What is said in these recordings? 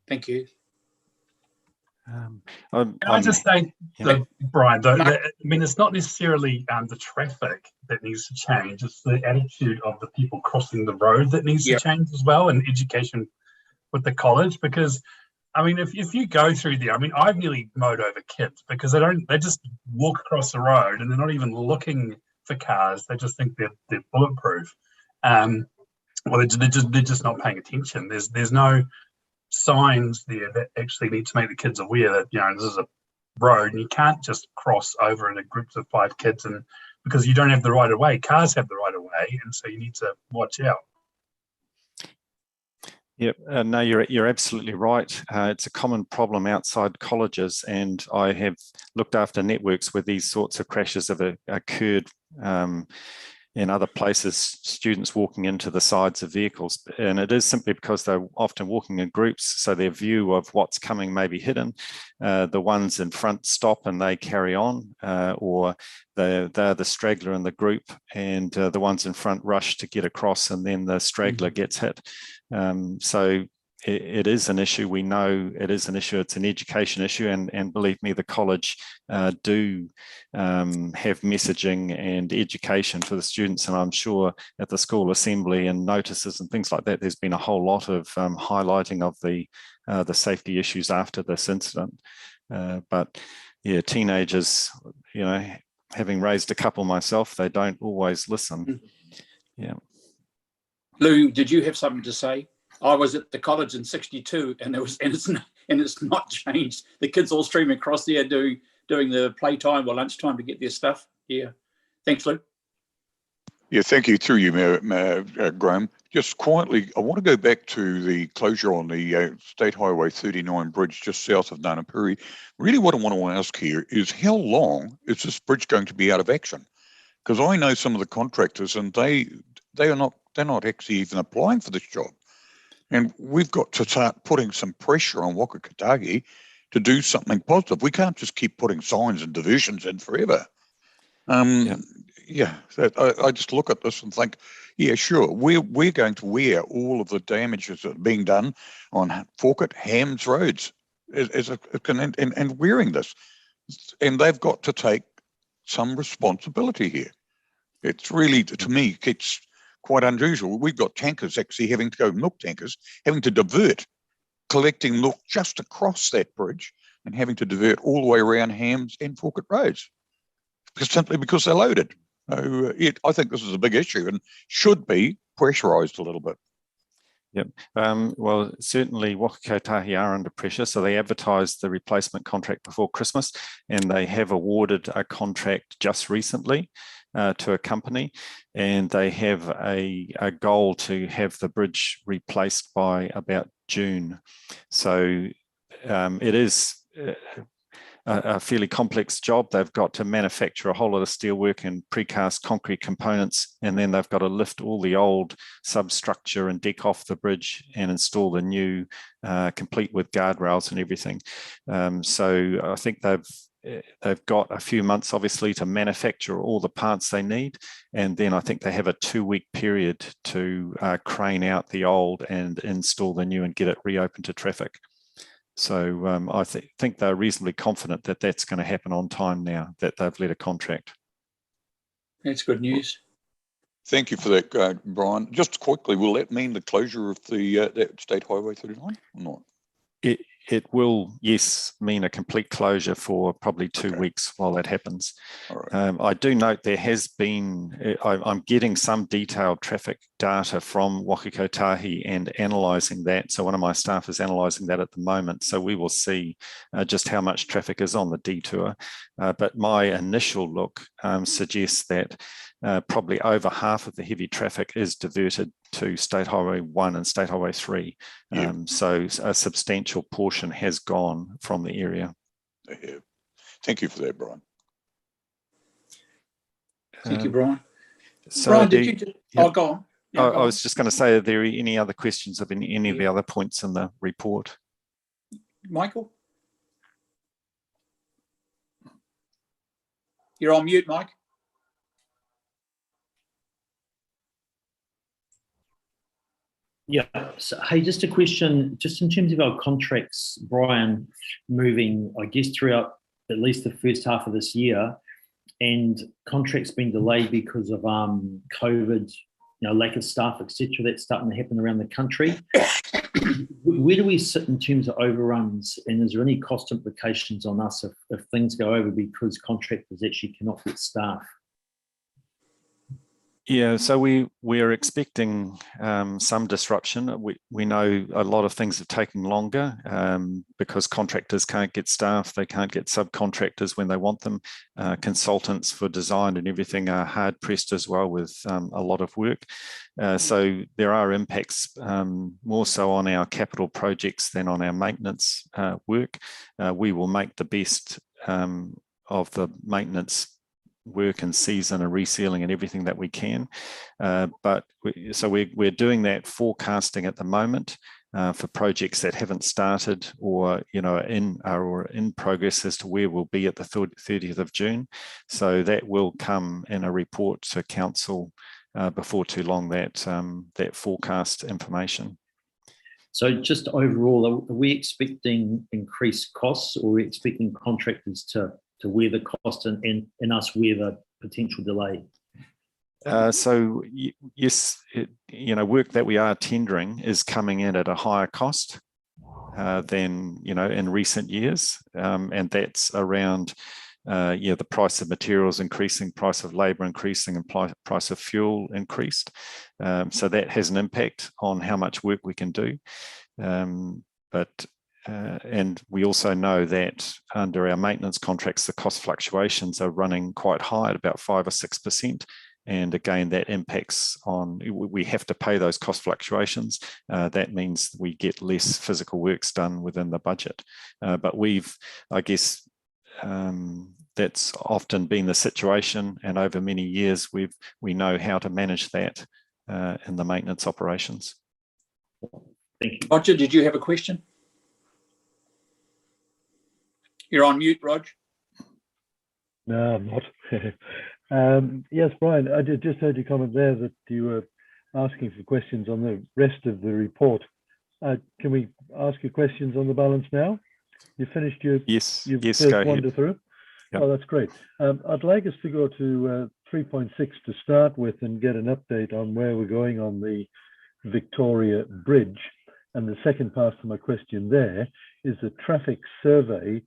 Thank you. I just say, that, Brian, I mean, it's not necessarily the traffic that needs to change, it's the attitude of the people crossing the road that needs to change as well, and education with the college, because I mean, if you go through there, I mean, I've nearly mowed over kids because they just walk across the road and they're not even looking for cars, they just think they're bulletproof. Well, they're just not paying attention. There's no signs there that actually need to make the kids aware that, you know, this is a road and you can't just cross over in a group of 5 kids, and because you don't have the right of way. Cars have the right of way, and so you need to watch out. Yep, no, you're absolutely right. It's a common problem outside colleges, and I have looked after networks where these sorts of crashes have occurred in other places, students walking into the sides of vehicles, and it is simply because they're often walking in groups, so their view of what's coming may be hidden. The ones in front stop and they carry on, or they're the straggler in the group, and the ones in front rush to get across, and then the straggler gets hit. So it is an issue. We know it is an issue. It's an education issue, and believe me, the college do have messaging and education for the students, and I'm sure at the school assembly and notices and things like that, there's been a whole lot of highlighting of the safety issues after this incident. But yeah, teenagers, you know, having raised a couple myself, they don't always listen. Yeah. Lou, did you have something to say? I was at the college in '62, and it's not changed. The kids all streaming across there doing the playtime or lunchtime to get their stuff. Yeah, thanks, Lou. Yeah, thank you. Through you, Graham. Just quietly, I want to go back to the closure on the State Highway 39 bridge just south of Nanapuri. Really, what I want to ask here is, how long is this bridge going to be out of action? Because I know some of the contractors, and they're not actually even applying for this job. And we've got to start putting some pressure on Waka Kotahi to do something positive. We can't just keep putting signs and diversions in forever. Yeah, so I just look at this and think, yeah, sure, we're going to wear all of the damages that are being done on Forkett, Hams roads and wearing this. And they've got to take some responsibility here. It's really, to me, it's quite unusual. We've got tankers actually having to go, milk tankers, having to divert, collecting milk just across that bridge and having to divert all the way around Hams and Forkett roads, simply because they're loaded. So I think this is a big issue and should be pressurised a little bit. Yep. Well, certainly Waka Kotahi are under pressure. So they advertised the replacement contract before Christmas, and they have awarded a contract just recently to a company, and they have a goal to have the bridge replaced by about June. So it is a fairly complex job. They've got to manufacture a whole lot of steelwork and precast concrete components, and then they've got to lift all the old substructure and deck off the bridge and install the new, complete with guardrails and everything. So I think they've got a few months, obviously, to manufacture all the parts they need, and then I think they have a 2-week period to crane out the old and install the new and get it reopened to traffic. So I think they're reasonably confident that that's going to happen on time now, that they've let a contract. That's good news. Thank you for that, Brian. Just quickly, will that mean the closure of the that State Highway 39 or not? It will, yes, mean a complete closure for probably 2 weeks while that happens. Right. I do note there has been, I'm getting some detailed traffic data from Waka Kotahi and analysing that. So one of my staff is analysing that at the moment. So we will see just how much traffic is on the detour. But my initial look suggests that probably over half of the heavy traffic is diverted to State Highway 1 and State Highway 3. Yeah. So a substantial portion has gone from the area. Yeah. Thank you for that, Brian. Thank you, Brian. So Brian, did you just... Oh, go on. Yeah, I was just going to say, are there any other questions of any of the other points in the report? Michael? You're on mute, Mike. Yeah. So, hey, just a question, just in terms of our contracts, Brian, moving, I guess, throughout at least the first half of this year, and contracts being delayed because of COVID, lack of staff, etc. That's starting to happen around the country. Where do we sit in terms of overruns, and is there any cost implications on us if things go over because contractors actually cannot get staff? Yeah, so we're expecting some disruption. We know a lot of things are taking longer because contractors can't get staff, they can't get subcontractors when they want them. Consultants for design and everything are hard pressed as well with a lot of work. So there are impacts more so on our capital projects than on our maintenance work. We will make the best of the maintenance work and season and resealing and everything that we can. So we're doing that forecasting at the moment for projects that haven't started or are in progress as to where we'll be at the 30th of June. So that will come in a report to council before too long, that forecast information. So just overall, are we expecting increased costs, or are we expecting contractors to wear the cost and us wear the potential delay? So yes, work that we are tendering is coming in at a higher cost than in recent years, and that's around the price of materials increasing, price of labour increasing, and price of fuel increased. So that has an impact on how much work we can do, and we also know that under our maintenance contracts, the cost fluctuations are running quite high at about 5 or 6%. And again, that impacts on, we have to pay those cost fluctuations. That means we get less physical works done within the budget. But I guess, that's often been the situation. And over many years, we know how to manage that in the maintenance operations. Thank you. Roger, did you have a question? You're on mute, Rog. No, I'm not. Yes, Brian, I just heard you comment there that you were asking for questions on the rest of the report. Can we ask you questions on the balance now? You finished your yes, first wander through? Yep. Oh, that's great. I'd like us to go to 3.6 to start with and get an update on where we're going on the Victoria Bridge. And the second part to my question there is the traffic survey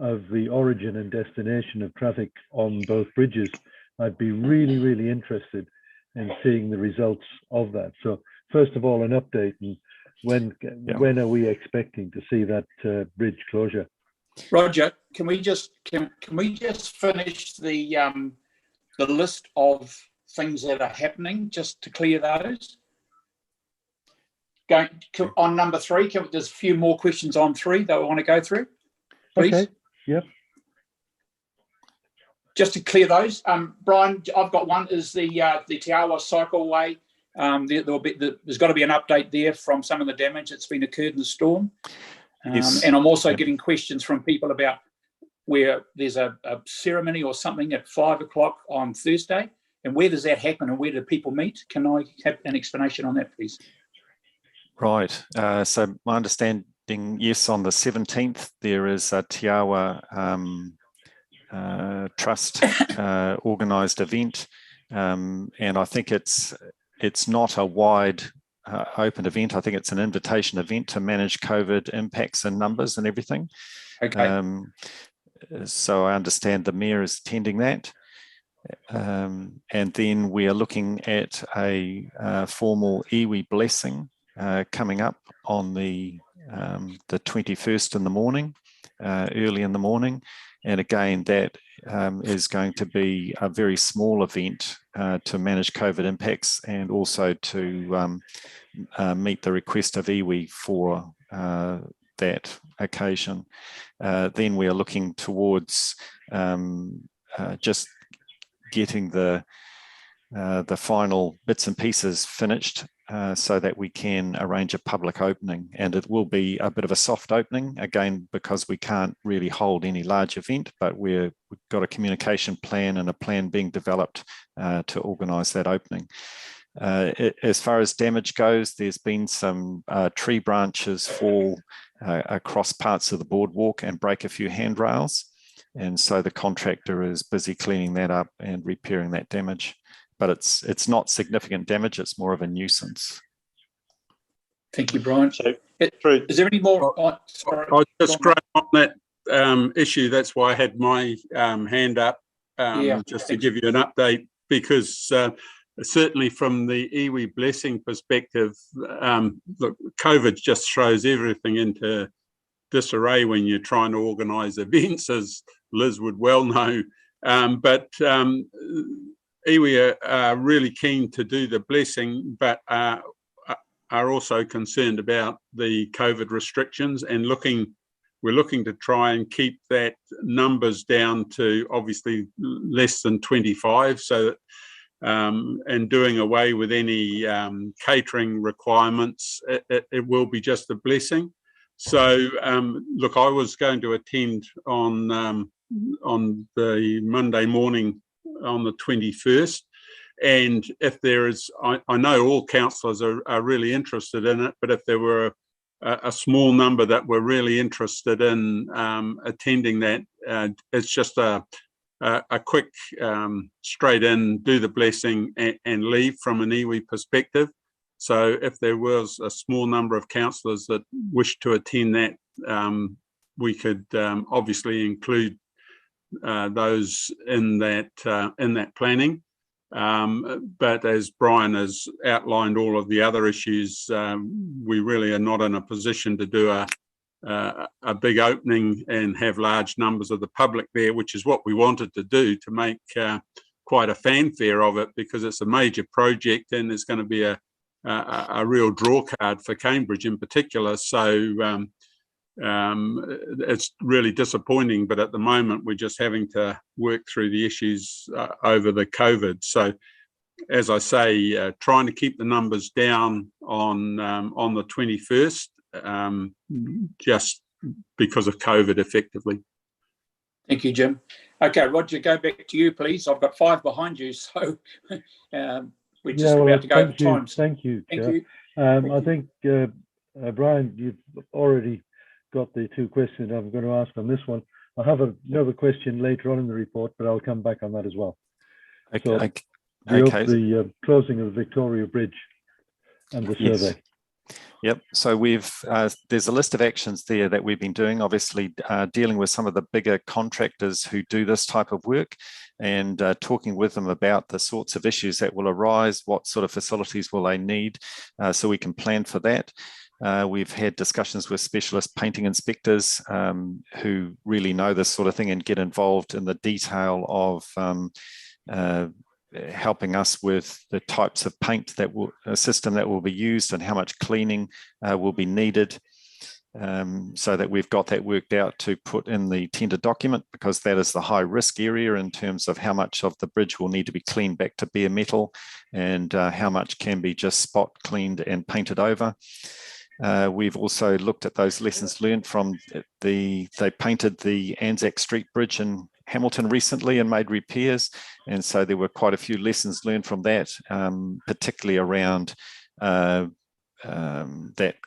of the origin and destination of traffic on both bridges. I'd be really, really interested in seeing the results of that. So first of all, an update, and when are we expecting to see that bridge closure? Roger, can we just finish the list of things that are happening, just to clear those? Going on number 3, there's a few more questions on 3 that I want to go through, please. Okay. Yep. Just to clear those, Brian, I've got one. Is the Te Awa Cycleway? There's got to be an update there from some of the damage that's been occurred in the storm. Yes. And I'm also getting questions from people about where there's a ceremony or something at 5 o'clock on Thursday, and where does that happen, and where do people meet? Can I have an explanation on that, please? Right. So my understanding, yes, on the 17th, there is a Te Awa Trust organised event, and I think it's not a wide open event. I think it's an invitation event to manage COVID impacts and numbers and everything. Okay. So I understand the Mayor is attending that. And then we are looking at a formal iwi blessing coming up on the 21st in the morning, early in the morning. And again, that is going to be a very small event to manage COVID impacts, and also to meet the request of iwi for that occasion. Then we are looking towards just getting the final bits and pieces finished so that we can arrange a public opening. And it will be a bit of a soft opening, again, because we can't really hold any large event, but we've got a communication plan and a plan being developed to organise that opening. As far as damage goes, there's been some tree branches fall across parts of the boardwalk and break a few handrails. And so the contractor is busy cleaning that up and repairing that damage. But it's not significant damage, it's more of a nuisance. Thank you, Brian. So, Is there any more? Sorry, I'll just grab on that issue. That's why I had my hand up, just to give you an update, because certainly from the iwi blessing perspective, look, COVID just throws everything into disarray when you're trying to organise events, as Liz would well know. But iwi are really keen to do the blessing, but are also concerned about the COVID restrictions, and we're looking to try and keep that numbers down to obviously less than 25, so that and doing away with any catering requirements. It will be just a blessing. So look, I was going to attend on the Monday morning on the 21st. And if there is, I know all councillors are really interested in it, but if there were a small number that were really interested in attending that, it's just a quick straight in, do the blessing and leave from an iwi perspective. So if there was a small number of councillors that wish to attend that, we could obviously include those in that planning. But as Brian has outlined all of the other issues, we really are not in a position to do a big opening and have large numbers of the public there, which is what we wanted to do to make quite a fanfare of it, because it's a major project and it's going to be a real draw card for Cambridge in particular. So it's really disappointing, but at the moment we're just having to work through the issues over the COVID. So as I say, trying to keep the numbers down on the 21st, just because of COVID effectively. Thank you, Jim. Okay, Roger, go back to you, please. I've got 5 behind you, so we're just about to go over time. Thank you, Thank Chair. you. I think, Brian, you've already got the 2 questions I'm going to ask on this one. I'll have another question later on in the report, but I'll come back on that as well. Okay. So the closing of the Victoria Bridge and the survey. Yep. So there's a list of actions there that we've been doing, obviously dealing with some of the bigger contractors who do this type of work, and talking with them about the sorts of issues that will arise, what sort of facilities will they need, so we can plan for that. We've had discussions with specialist painting inspectors who really know this sort of thing and get involved in the detail of helping us with the types of paint system that will be used and how much cleaning will be needed, so that we've got that worked out to put in the tender document, because that is the high risk area in terms of how much of the bridge will need to be cleaned back to bare metal and how much can be just spot cleaned and painted over. We've also looked at those lessons learned from they painted the Anzac Street Bridge in Hamilton recently and made repairs, and so there were quite a few lessons learned from that, particularly around that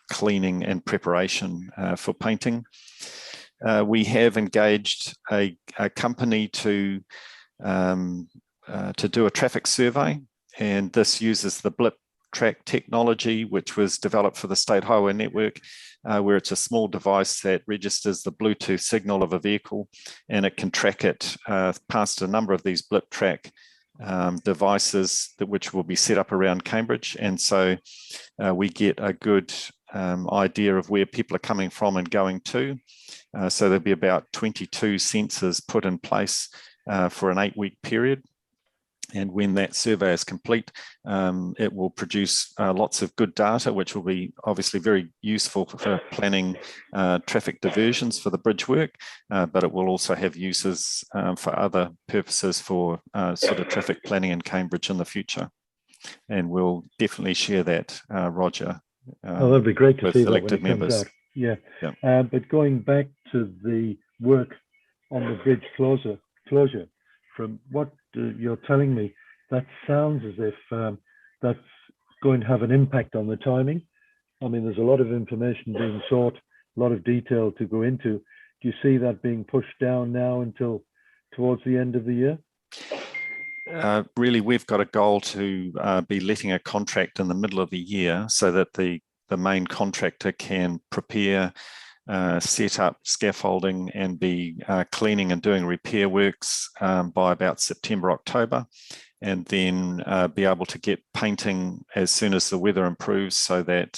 cleaning and preparation for painting. We have engaged a company to do a traffic survey, and this uses the blip track technology, which was developed for the State Highway Network, where it's a small device that registers the Bluetooth signal of a vehicle, and it can track it past a number of these blip track devices which will be set up around Cambridge. And so we get a good idea of where people are coming from and going to. So there'll be about 22 sensors put in place for an 8-week period. And when that survey is complete, it will produce lots of good data, which will be obviously very useful for planning traffic diversions for the bridge work, but it will also have uses for other purposes for sort of traffic planning in Cambridge in the future. And we'll definitely share that, Roger. That'd be great to see that when it members. comes out. Yeah. But going back to the work on the bridge closure, from what you're telling me, that sounds as if that's going to have an impact on the timing? I mean, there's a lot of information being sought, a lot of detail to go into. Do you see that being pushed down now until towards the end of the year? Really, we've got a goal to be letting a contract in the middle of the year so that the main contractor can prepare, set up scaffolding and be cleaning and doing repair works by about September, October, and then be able to get painting as soon as the weather improves, so that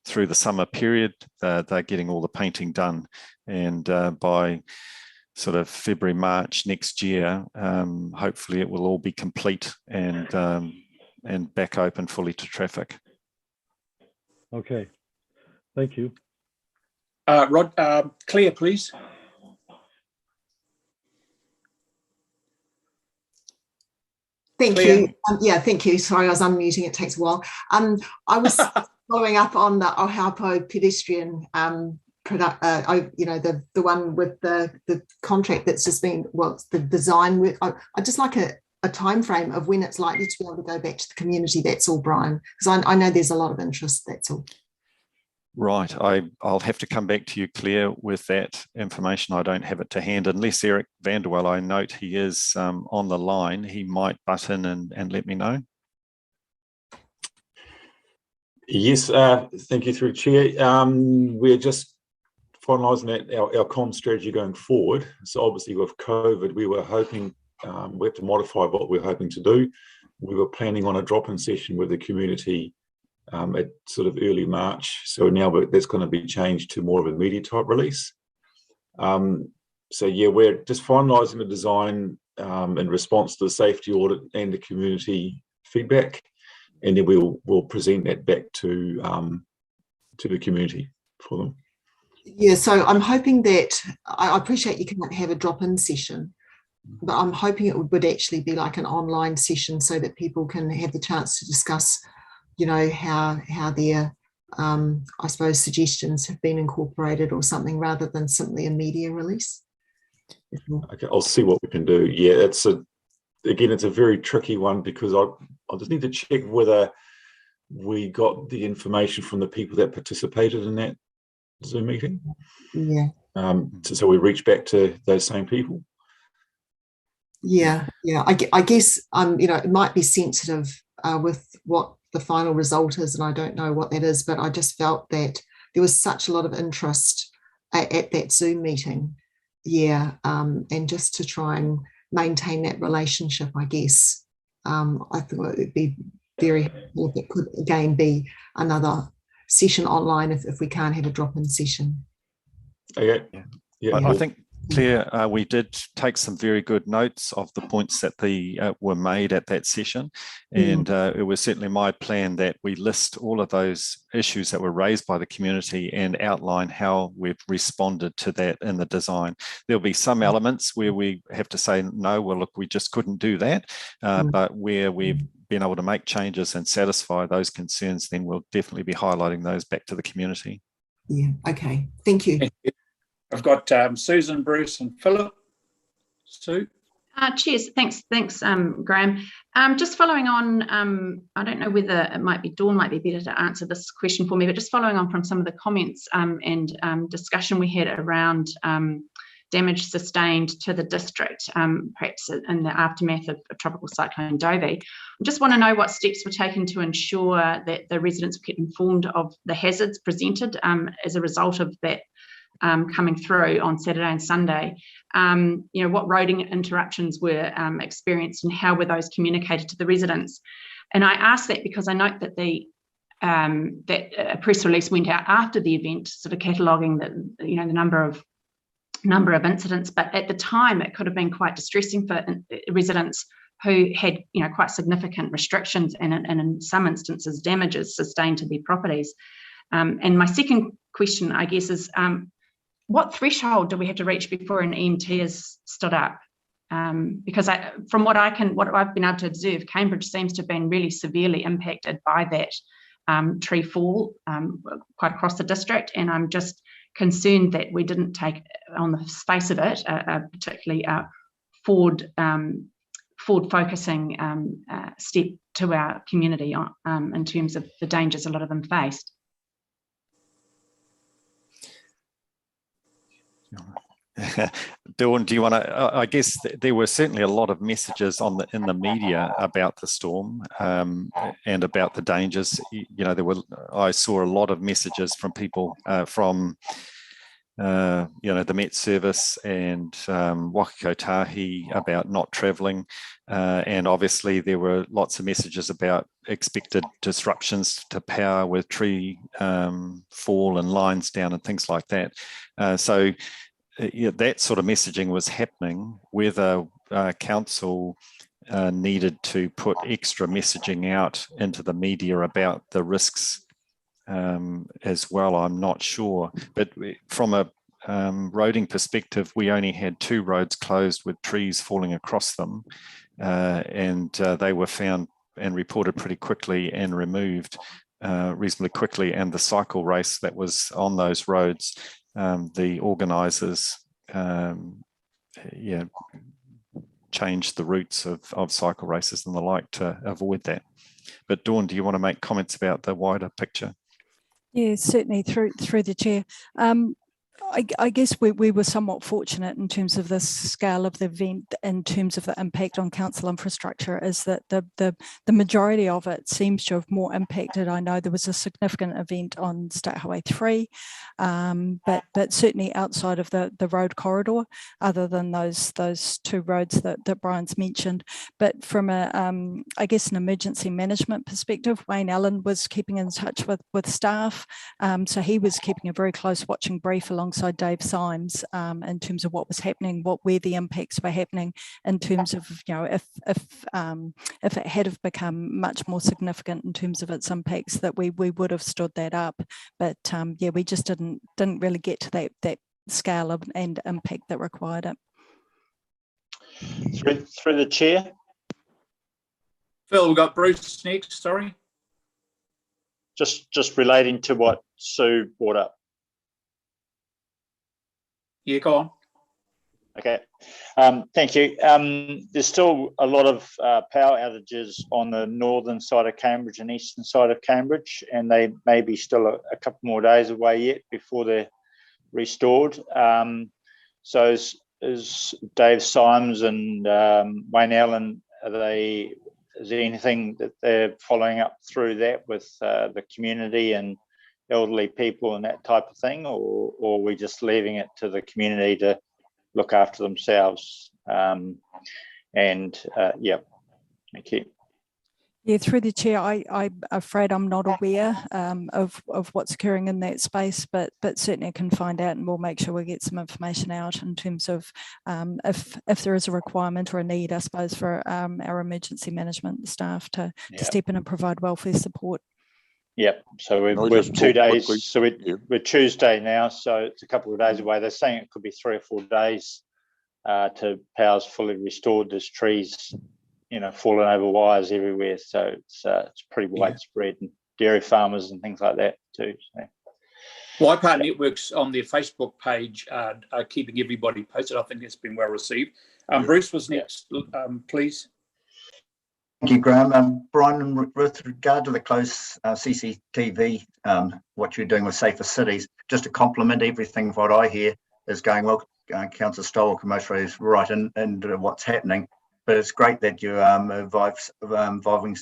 through the summer period, they're getting all the painting done. And by sort of February, March next year, hopefully it will all be complete and back open fully to traffic. Okay, thank you. Rod, Claire, please. Thank Claire. you. Yeah, thank you. Sorry, I was unmuting. It takes a while. I was following up on the Ohaupo pedestrian the one with the contract that's just been, well, the design work. I'd just like a time frame of when it's likely to be able to go back to the community. That's all, Brian, because I know there's a lot of interest. That's all. Right, I'll have to come back to you, Claire, with that information. I don't have it to hand, unless Eric Vanderwell, I note he is on the line. He might butt in and let me know. Yes, thank you, through Chair. We're just finalising our comm strategy going forward. So obviously with COVID, we were hoping, we have to modify what we're hoping to do. We were planning on a drop-in session with the community at sort of early March. So now that's going to be changed to more of a media type release. So yeah, we're just finalising the design in response to the safety audit and the community feedback. And then we'll present that back to the community for them. Yeah, so I'm hoping that, I appreciate you can't have a drop-in session, but I'm hoping it would actually be like an online session so that people can have the chance to discuss, you know, how their, I suppose, suggestions have been incorporated or something, rather than simply a media release. Okay, I'll see what we can do. Yeah, it's a very tricky one, because I just need to check whether we got the information from the people that participated in that Zoom meeting. Yeah. So we reach back to those same people. Yeah. I guess you know, it might be sensitive with what the final result is, and I don't know what that is, but I just felt that there was such a lot of interest at that Zoom meeting. Yeah, and just to try and maintain that relationship, I guess. I thought it would be very helpful if it could again be another session online if we can't have a drop-in session. Okay. Yeah. I think, Claire, we did take some very good notes of the points that were made at that session, and it was certainly my plan that we list all of those issues that were raised by the community and outline how we've responded to that in the design. There'll be some elements where we have to say, no, well, look, we just couldn't do that, but where we've been able to make changes and satisfy those concerns, then we'll definitely be highlighting those back to the community. Yeah, okay, thank you. I've got Susan, Bruce and Philip. Sue? Cheers, thanks, Graham. Just following on, I don't know whether it might be Dawn might be better to answer this question for me, but just following on from some of the comments and discussion we had around damage sustained to the district, perhaps in the aftermath of Tropical Cyclone Dovey. I just want to know what steps were taken to ensure that the residents were kept informed of the hazards presented as a result of that coming through on Saturday and Sunday. You know, what roading interruptions were experienced and how were those communicated to the residents? And I ask that because I note that that a press release went out after the event, sort of cataloguing the number of incidents, but at the time it could have been quite distressing for residents who had quite significant restrictions and in some instances damages sustained to their properties. And my second question, I guess, is what threshold do we have to reach before an EMT is stood up? Because from what I've been able to observe, Cambridge seems to have been really severely impacted by that tree fall quite across the district, and I'm just concerned that we didn't take, on the face of it, particularly forward-focusing step to our community in terms of the dangers a lot of them faced. Dawn, do you want to? I guess there were certainly a lot of messages in the media about the storm and about the dangers. You know, I saw a lot of messages from people from the Met Service and Whakikotahi about not travelling, and obviously there were lots of messages about expected disruptions to power with tree fall and lines down and things like that. So that sort of messaging was happening. Whether council needed to put extra messaging out into the media about the risks as well, I'm not sure. But from a roading perspective, we only had 2 roads closed with trees falling across them, and they were found and reported pretty quickly and removed reasonably quickly. And the cycle race that was on those roads, the organisers changed the routes of cycle races and the like to avoid that. But Dawn, do you want to make comments about the wider picture? Yeah, certainly through the chair. I guess we were somewhat fortunate in terms of the scale of the event, in terms of the impact on council infrastructure, is that the majority of it seems to have more impacted. I know there was a significant event on State Highway 3, but certainly outside of the road corridor, other than those 2 roads that Brian's mentioned. But from I guess an emergency management perspective, Wayne Allen was keeping in touch with staff, so he was keeping a very close watching brief alongside Dave Symes in terms of what was happening, where the impacts were happening, in terms of, you know, if it had have become much more significant in terms of its impacts, that we would have stood that up. But yeah, we just didn't really get to that scale and impact that required it. Through the chair. Phil, we've got Bruce next. Sorry. Just relating to what Sue brought up. Yeah, go on. Okay, thank you. There's still a lot of power outages on the northern side of Cambridge and eastern side of Cambridge, and they may be still a couple more days away yet before they're restored. So is Dave Symes and Wayne Allen, is there anything that they're following up through that with the community and elderly people and that type of thing, or are we just leaving it to the community to look after themselves? Yeah, thank you. Yeah, through the chair, I'm afraid I'm not aware of what's occurring in that space, but certainly I can find out, and we'll make sure we get some information out in terms of if there is a requirement or a need, I suppose, for our emergency management staff to step in and provide welfare support. Yep. So we're 2 days. Quickly. So we're Tuesday now, so it's a couple of days away. They're saying it could be 3 or 4 days to power's fully restored. There's trees, you know, falling over wires everywhere, so it's pretty widespread, and dairy farmers and things like that too. So. Waipart Networks on their Facebook page are keeping everybody posted. I think it's been well received. Bruce was next, please. Thank you, Graham. Brian, with regard to the close CCTV, what you're doing with Safer Cities, just to complement everything, what I hear is going well. Councillor Stoll, Commercial is right in what's happening, but it's great that you're involving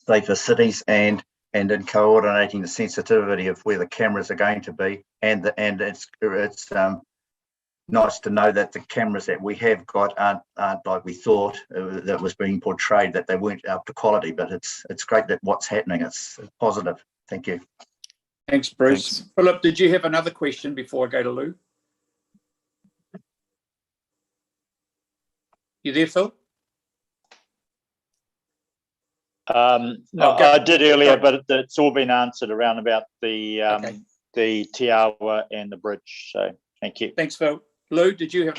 Safer Cities and in coordinating the sensitivity of where the cameras are going to be, and it's nice to know that the cameras that we have got aren't like we thought that was being portrayed, that they weren't up to quality. But it's great that what's happening. It's positive. Thank you. Thanks, Bruce. Thanks. Philip, did you have another question before I go to Lou? You there, Phil? No, I did earlier, but it's all been answered around about the Tiawa and the bridge. So thank you. Thanks, Phil. Lou, did you have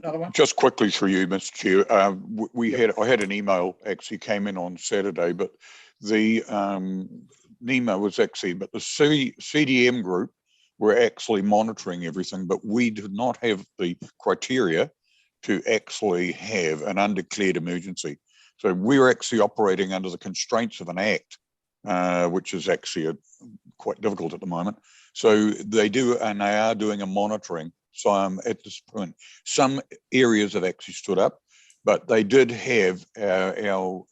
another one? Just quickly through you, Mr. Chair. I had an email actually came in on Saturday, but the email was actually, but the CDM group were actually monitoring everything, but we did not have the criteria to actually have an undeclared emergency. So we're actually operating under the constraints of an act, which is actually quite difficult at the moment. So they do, and they are doing a monitoring. So at this point, some areas have actually stood up, but they did have our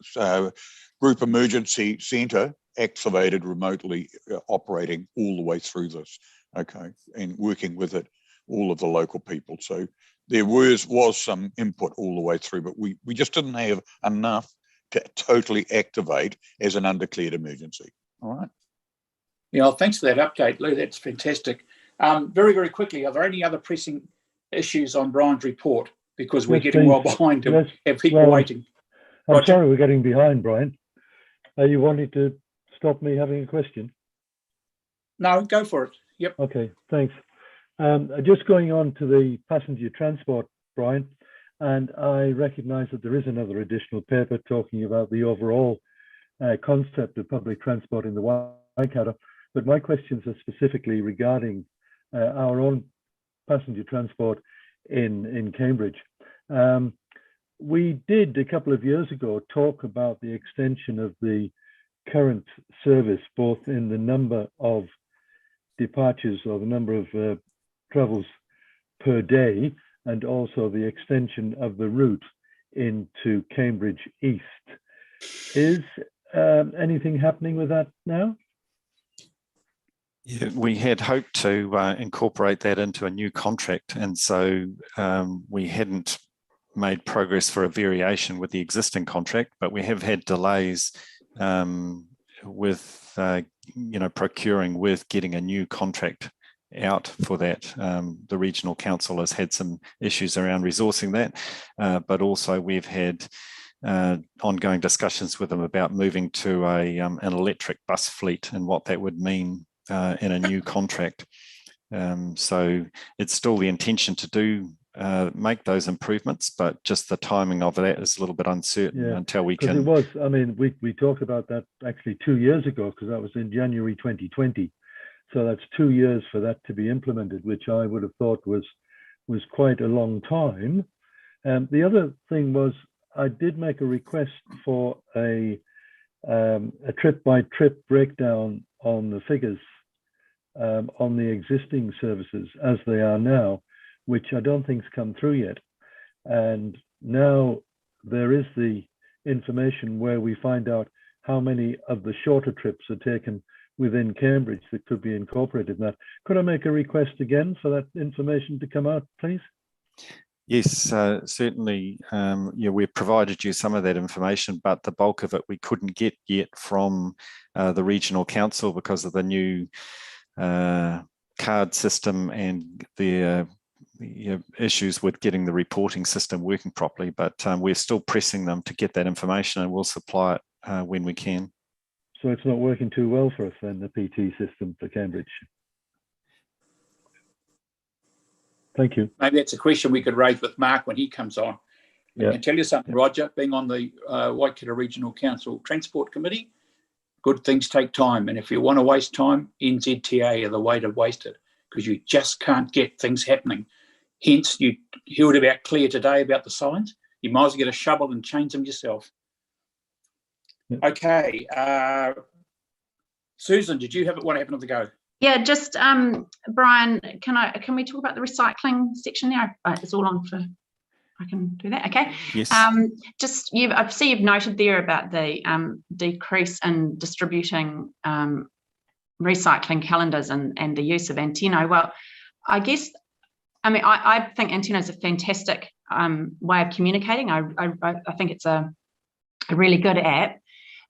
group emergency centre activated remotely, operating all the way through this, okay, and working with it, all of the local people. So there was some input all the way through, but we just didn't have enough to totally activate as an undeclared emergency. All right. Yeah, well, thanks for that update, Lou. That's fantastic. Very, very quickly, are there any other pressing issues on Brian's report? Because we're getting well behind him. Have people waiting? I'm sorry we're getting behind, Brian. Are you wanting to stop me having a question? No, go for it. Yep. Okay, thanks. Just going on to the passenger transport, Brian, and I recognise that there is another additional paper talking about the overall concept of public transport in the Waikato, but my questions are specifically regarding our own passenger transport in Cambridge. We did a couple of years ago talk about the extension of the current service, both in the number of departures or the number of travels per day, and also the extension of the route into Cambridge East. Is anything happening with that now? Yeah, we had hoped to incorporate that into a new contract, and so we hadn't made progress for a variation with the existing contract, but we have had delays with procuring with getting a new contract out for that. The regional council has had some issues around resourcing that, but also we've had ongoing discussions with them about moving to an electric bus fleet and what that would mean in a new contract. So it's still the intention to make those improvements, but just the timing of that is a little bit uncertain until we can. It was, I mean, we talked about that actually 2 years ago, because that was in January 2020. So that's 2 years for that to be implemented, which I would have thought was quite a long time. The other thing was, I did make a request for a trip-by-trip breakdown on the figures on the existing services as they are now, which I don't think's come through yet. And now there is the information where we find out how many of the shorter trips are taken within Cambridge that could be incorporated in that. Could I make a request again for that information to come out, please? Yes, certainly. We've provided you some of that information, but the bulk of it we couldn't get yet from the regional council because of the new card system and the issues with getting the reporting system working properly. But we're still pressing them to get that information, and we'll supply it when we can. So it's not working too well for us then, the PT system for Cambridge. Thank you. Maybe that's a question we could raise with Mark when he comes on. I can tell you something, Roger, being on the Waikato Regional Council Transport Committee, good things take time. And if you want to waste time, NZTA are the way to waste it, because you just can't get things happening. Hence, you heard about Claire today about the signs. You might as well get a shovel and change them yourself. Okay. Susan, did you want to have another go? Yeah, just Brian, can we talk about the recycling section there? It's all on for. I can do that. Okay. Yes. I see you've noted there about the decrease in distributing recycling calendars and the use of Anteno. Well, I guess, I think Anteno is a fantastic way of communicating. I think it's a really good app,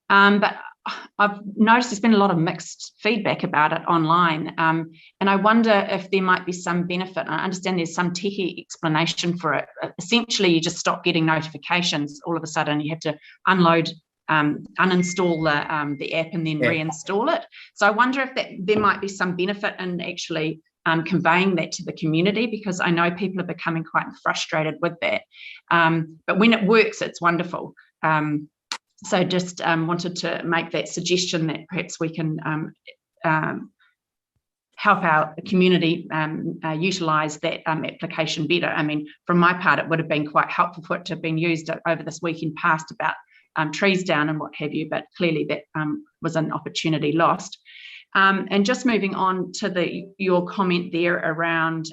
but I've noticed there's been a lot of mixed feedback about it online, and I wonder if there might be some benefit. I understand there's some techie explanation for it. Essentially, you just stop getting notifications. All of a sudden, you have to uninstall the app and then reinstall it. So I wonder if there might be some benefit in actually conveying that to the community, because I know people are becoming quite frustrated with that. But when it works, it's wonderful. So just wanted to make that suggestion that perhaps we can help our community utilise that application better. I mean, from my part, it would have been quite helpful for it to have been used over this weekend past about trees down and what have you, but clearly that was an opportunity lost. And just moving on to your comment there around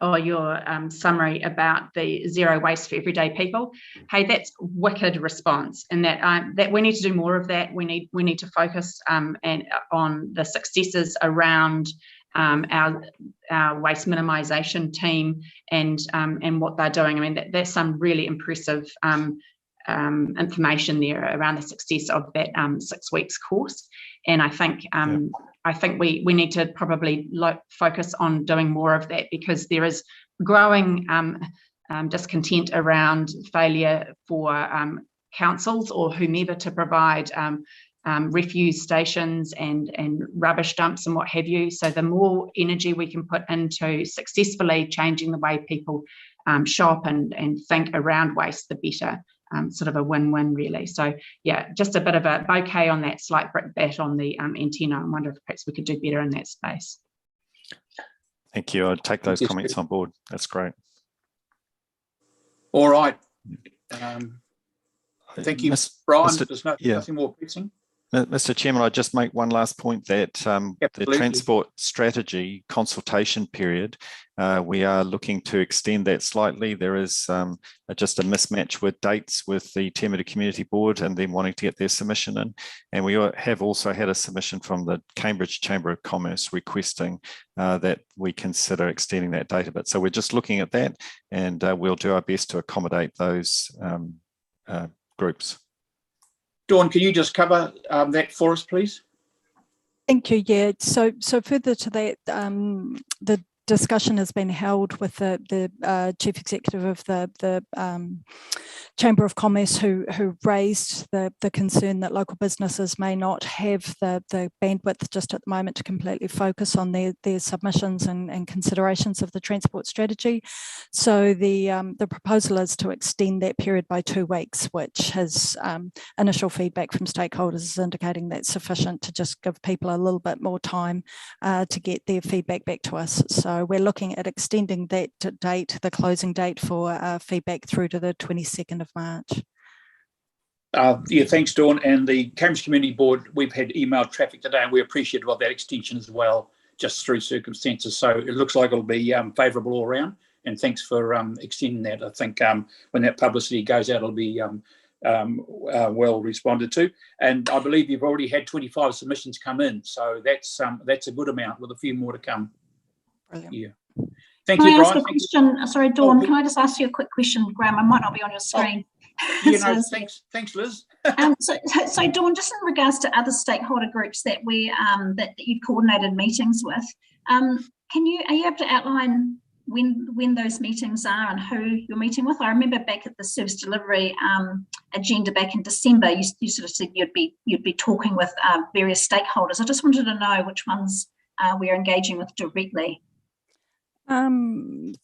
or your summary about the zero waste for everyday people. Hey, that's wicked response, and that we need to do more of that. We need to focus on the successes around our waste minimisation team and what they're doing. I mean, there's some really impressive information there around the success of that 6 weeks course, and I think we need to probably focus on doing more of that, because there is growing discontent around failure for councils or whomever to provide refuse stations and rubbish dumps and what have you. So the more energy we can put into successfully changing the way people shop and think around waste, the better. Sort of a win-win, really. So yeah, just a bit of a bouquet on that, slight brickbat on the antenna. I wonder if perhaps we could do better in that space. Thank you. I'll take those comments on board. That's great. All right. Thank you, Brian. There's nothing more pressing. Mr. Chairman, I'd just make one last point that the transport strategy consultation period, we are looking to extend that slightly. There is just a mismatch with dates with the Te Miti Community Board and them wanting to get their submission in. And we have also had a submission from the Cambridge Chamber of Commerce requesting that we consider extending that date a bit. So we're just looking at that, and we'll do our best to accommodate those groups. Dawn, can you just cover that for us, please? Thank you. Yeah. So further to that, the discussion has been held with the chief executive of the Chamber of Commerce, who raised the concern that local businesses may not have the bandwidth just at the moment to completely focus on their submissions and considerations of the transport strategy. So the proposal is to extend that period by 2 weeks, which has initial feedback from stakeholders is indicating that's sufficient to just give people a little bit more time to get their feedback back to us. So we're looking at extending that date, the closing date for feedback, through to the 22nd of March. Yeah, thanks, Dawn. And the Cambridge Community Board, we've had email traffic today, and we're appreciative of that extension as well, just through circumstances. So it looks like it'll be favourable all around. And thanks for extending that. I think when that publicity goes out, it'll be well responded to. And I believe you've already had 25 submissions come in, so that's a good amount, with a few more to come. Brilliant. Yeah. Thank you, Brian. Can I ask a question? Sorry, Dawn, can I just ask you a quick question? Graham, I might not be on your screen. Thanks, Liz. So Dawn, just in regards to other stakeholder groups that that you've coordinated meetings with, are you able to outline when those meetings are and who you're meeting with? I remember back at the service delivery agenda back in December, you sort of said you'd be talking with various stakeholders. I just wanted to know which ones we are engaging with directly.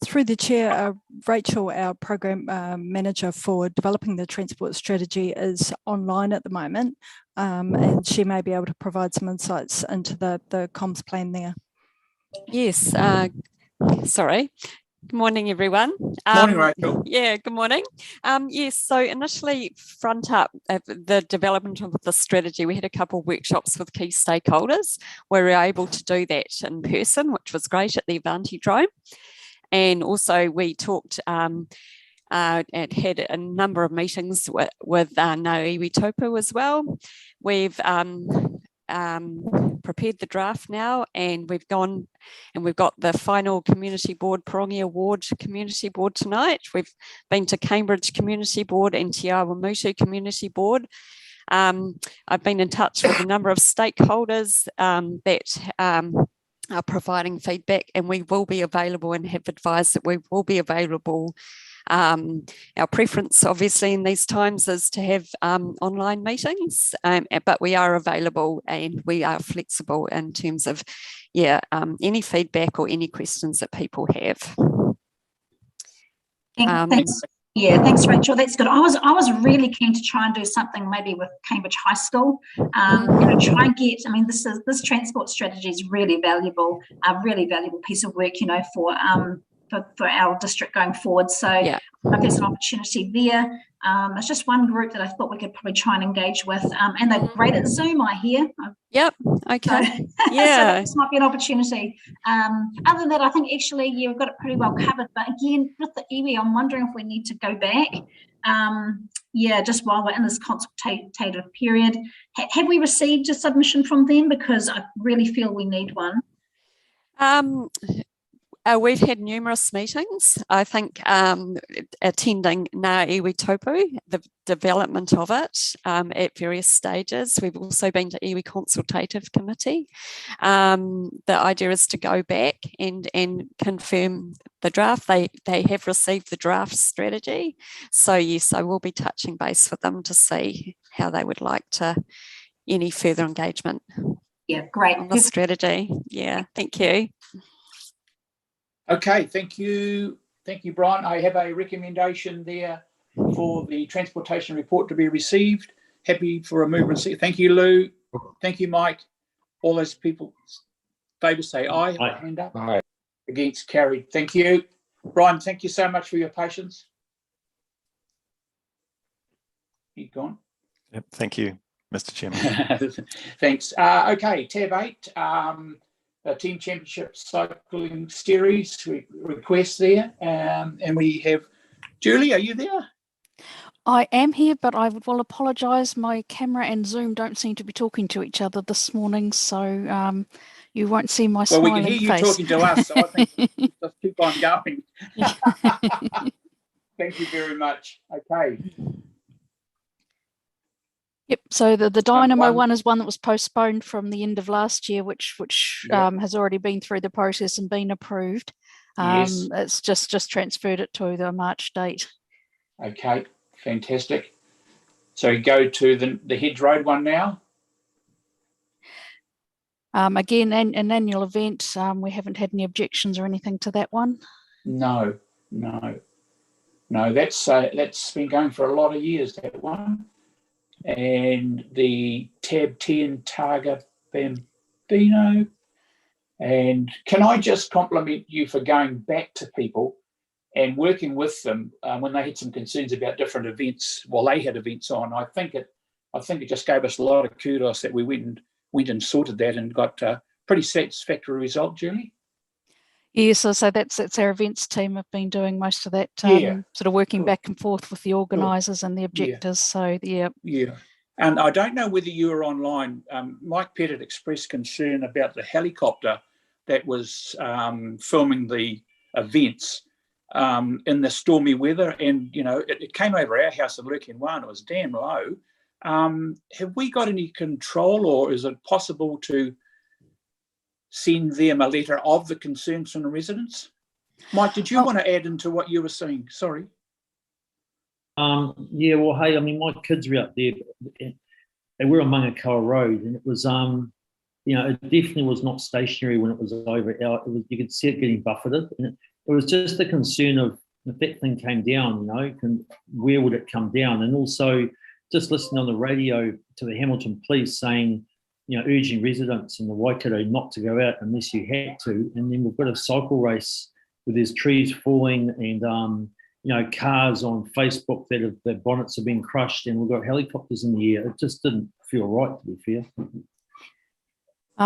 Through the chair, Rachel, our program manager for developing the transport strategy, is online at the moment, and she may be able to provide some insights into the comms plan there. Yes, sorry. Good morning, everyone. Morning, Rachel. Yeah, good morning. Yes, so initially, front up the development of the strategy, we had a couple of workshops with key stakeholders where we were able to do that in person, which was great, at the Advantage. And also we talked and had a number of meetings with Ngā Iwi Taupu as well. We've prepared the draft now, and we've gone and we've got the final Community Board, Porongi Award Community Board tonight. We've been to Cambridge Community Board and Te Awamutu Community Board. I've been in touch with a number of stakeholders that are providing feedback, and we will be available and have advised that we will be available. Our preference, obviously, in these times is to have online meetings, but we are available and we are flexible in terms of, any feedback or any questions that people have. Thanks. Yeah, thanks, Rachel. That's good. I was really keen to try and do something maybe with Cambridge High School. Try and get. I mean, this transport strategy is really valuable, a really valuable piece of work. For for our district going forward. So Yeah. there's an opportunity there. It's just one group that I thought we could probably try and engage with, and they're great at Zoom, I hear. Yep. Okay. So, Yeah. so this might be an opportunity. Other than that, I think actually you've got it pretty well covered. But again, with the iwi, I'm wondering if we need to go back. Yeah, just while we're in this consultative period, have we received a submission from them? Because I really feel we need one. We've had numerous meetings. I think attending Ngā Iwi Taupu, the development of it at various stages. We've also been to Iwi Consultative Committee. The idea is to go back and confirm the draft. They have received the draft strategy. So yes, I will be touching base with them to see how they would like to any further engagement. Yeah, great. On the strategy. Yeah, thank you. Okay, thank you. Thank you, Brian. I have a recommendation there for the transportation report to be received. Happy for a move and see. Thank you, Lou. Thank you, Mike. All those people, favour say aye. Aye. Hand up. Aye. Against, carried. Thank you. Brian, thank you so much for your patience. You gone? Yep, thank you, Mr. Chairman. Thanks. Okay, tab 8. Team Championship Cycling Series request there. And we have, Julie, are you there? I am here, but I will apologise. My camera and Zoom don't seem to be talking to each other this morning, so you won't see my smiling face. Well, we can hear you talking to us, so I think just keep on going. Thank you very much. Okay. Yep. So the Dynamo one is one that was postponed from the end of last year, which has already been through the process and been approved. Yes. It's just transferred it to the March date. Okay, fantastic. So you go to the Hedge Road one now. Again, an annual event. We haven't had any objections or anything to that one. No. That's been going for a lot of years, that one. And the tab 10 Targa Bambino. And can I just compliment you for going back to people and working with them when they had some concerns about different events? Well, they had events on. I think it just gave us a lot of kudos that we went and sorted that and got a pretty satisfactory result, Julie. Yeah, so that's our events team have been doing most of that, sort of working back and forth with the organisers and the objectors. So yeah. And I don't know whether you were online. Mike Pettit expressed concern about the helicopter that was filming the events in the stormy weather, and it came over our house in Lurkin-1. It was damn low. Have we got any control, or is it possible to send them a letter of the concerns from the residents? Mike, did you want to add into what you were saying? Sorry. Yeah, well, hey, I mean, my kids were up there. They were on Mangakawa Road, and it was, it definitely was not stationary when it was over. It was, you could see it getting buffeted, and it was just the concern of if that thing came down, where would it come down? And also, just listening on the radio to the Hamilton Police saying, urging residents in the Waikato not to go out unless you had to. And then we've got a cycle race where there's trees falling and, cars on Facebook that their bonnets have been crushed, and we've got helicopters in the air. It just didn't feel right, to be fair.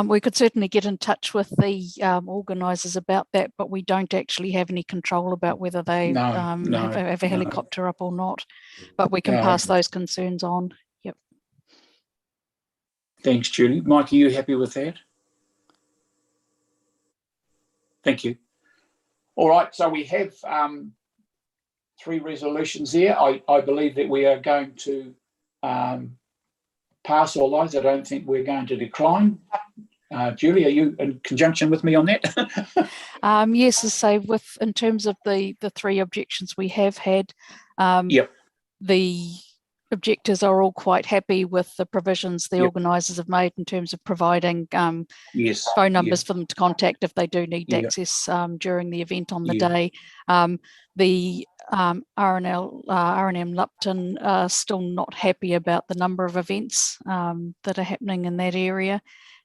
We could certainly get in touch with the organisers about that, but we don't actually have any control about whether they have a helicopter up or not. But we can pass those concerns on. Yep. Thanks, Julie. Mike, are you happy with that? Thank you. All right, so we have 3 resolutions there. I believe that we are going to pass all those. I don't think we're going to decline. Julie, are you in conjunction with me on that? Yes, as I say, in terms of the 3 objections we have had, the objectors are all quite happy with the provisions the organisers have made in terms of providing phone numbers for them to contact if they do need access during the event on the day. The R&M Lupton are still not happy about the number of events that are happening in that area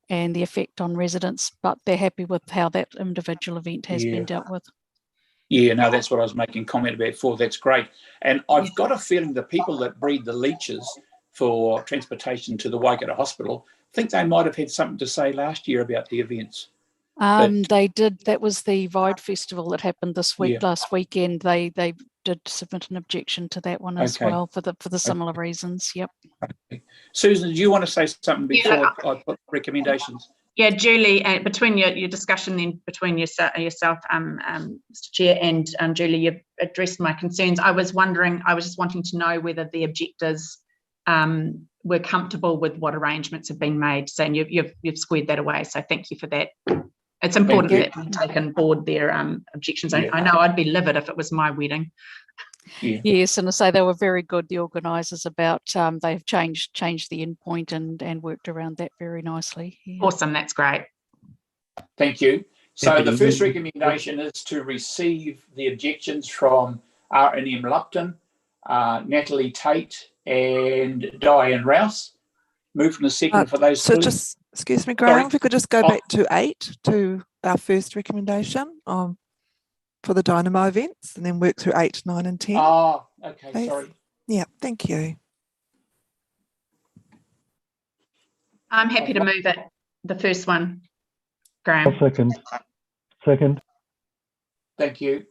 and the effect on residents, but they're happy with how that individual event has been dealt with. Yeah, no, that's what I was making comment about before. That's great. And I've got a feeling the people that breed the leeches for transportation to the Waikato Hospital, I think they might have had something to say last year about the events. They did. That was the Vide Festival that happened this week, last weekend. They did submit an objection to that one as well for the similar reasons. Yep. Okay. Susan, do you want to say something before I put recommendations? Yeah, Julie, between your discussion then between yourself, Mr. Chair, and Julie, you've addressed my concerns. I was just wanting to know whether the objectors were comfortable with what arrangements have been made. So you've squared that away. So thank you for that. It's important that we take on board their objections. I know I'd be livid if it was my wedding. Yeah. Yes, and I say they were very good, the organisers, about they've changed the endpoint and worked around that very nicely. Yeah. Awesome, that's great. Thank you. So the first recommendation is to receive the objections from R&M Lupton, Natalie Tate and Diane Rouse. Move from the second for those. So just, excuse me, Graham, if we could just go back to 8, to our first recommendation for the Dynamo events, and then work through 8, 9 and 10. Oh, okay, please. Sorry. Yeah, thank you. I'm happy to move it, the first one, Graham. I'll second. Thank you.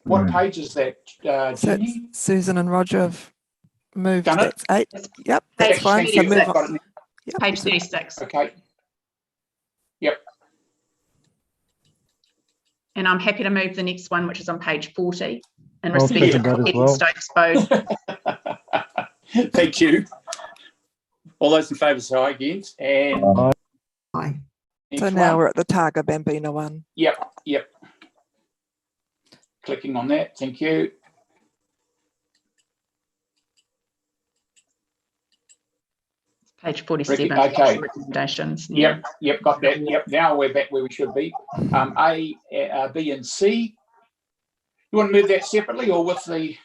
What page is that, Jenny? So Susan and Roger have moved. Done it? That's 8. Yep, that's Page fine. So move on. Yep. Page 36. Okay. Yep. And I'm happy to move the next one, which is on page 40, and I'll receive second that as well. Stokes Bode. Thank you. All those in favour say aye, against, and Aye. So now we're at the Targa Bambina one. Yep. Clicking on that. Thank you. Page 47. Okay. Recommendations. Yep, got that. Yep, now we're back where we should be. A, B, and C. You want to move that separately or with the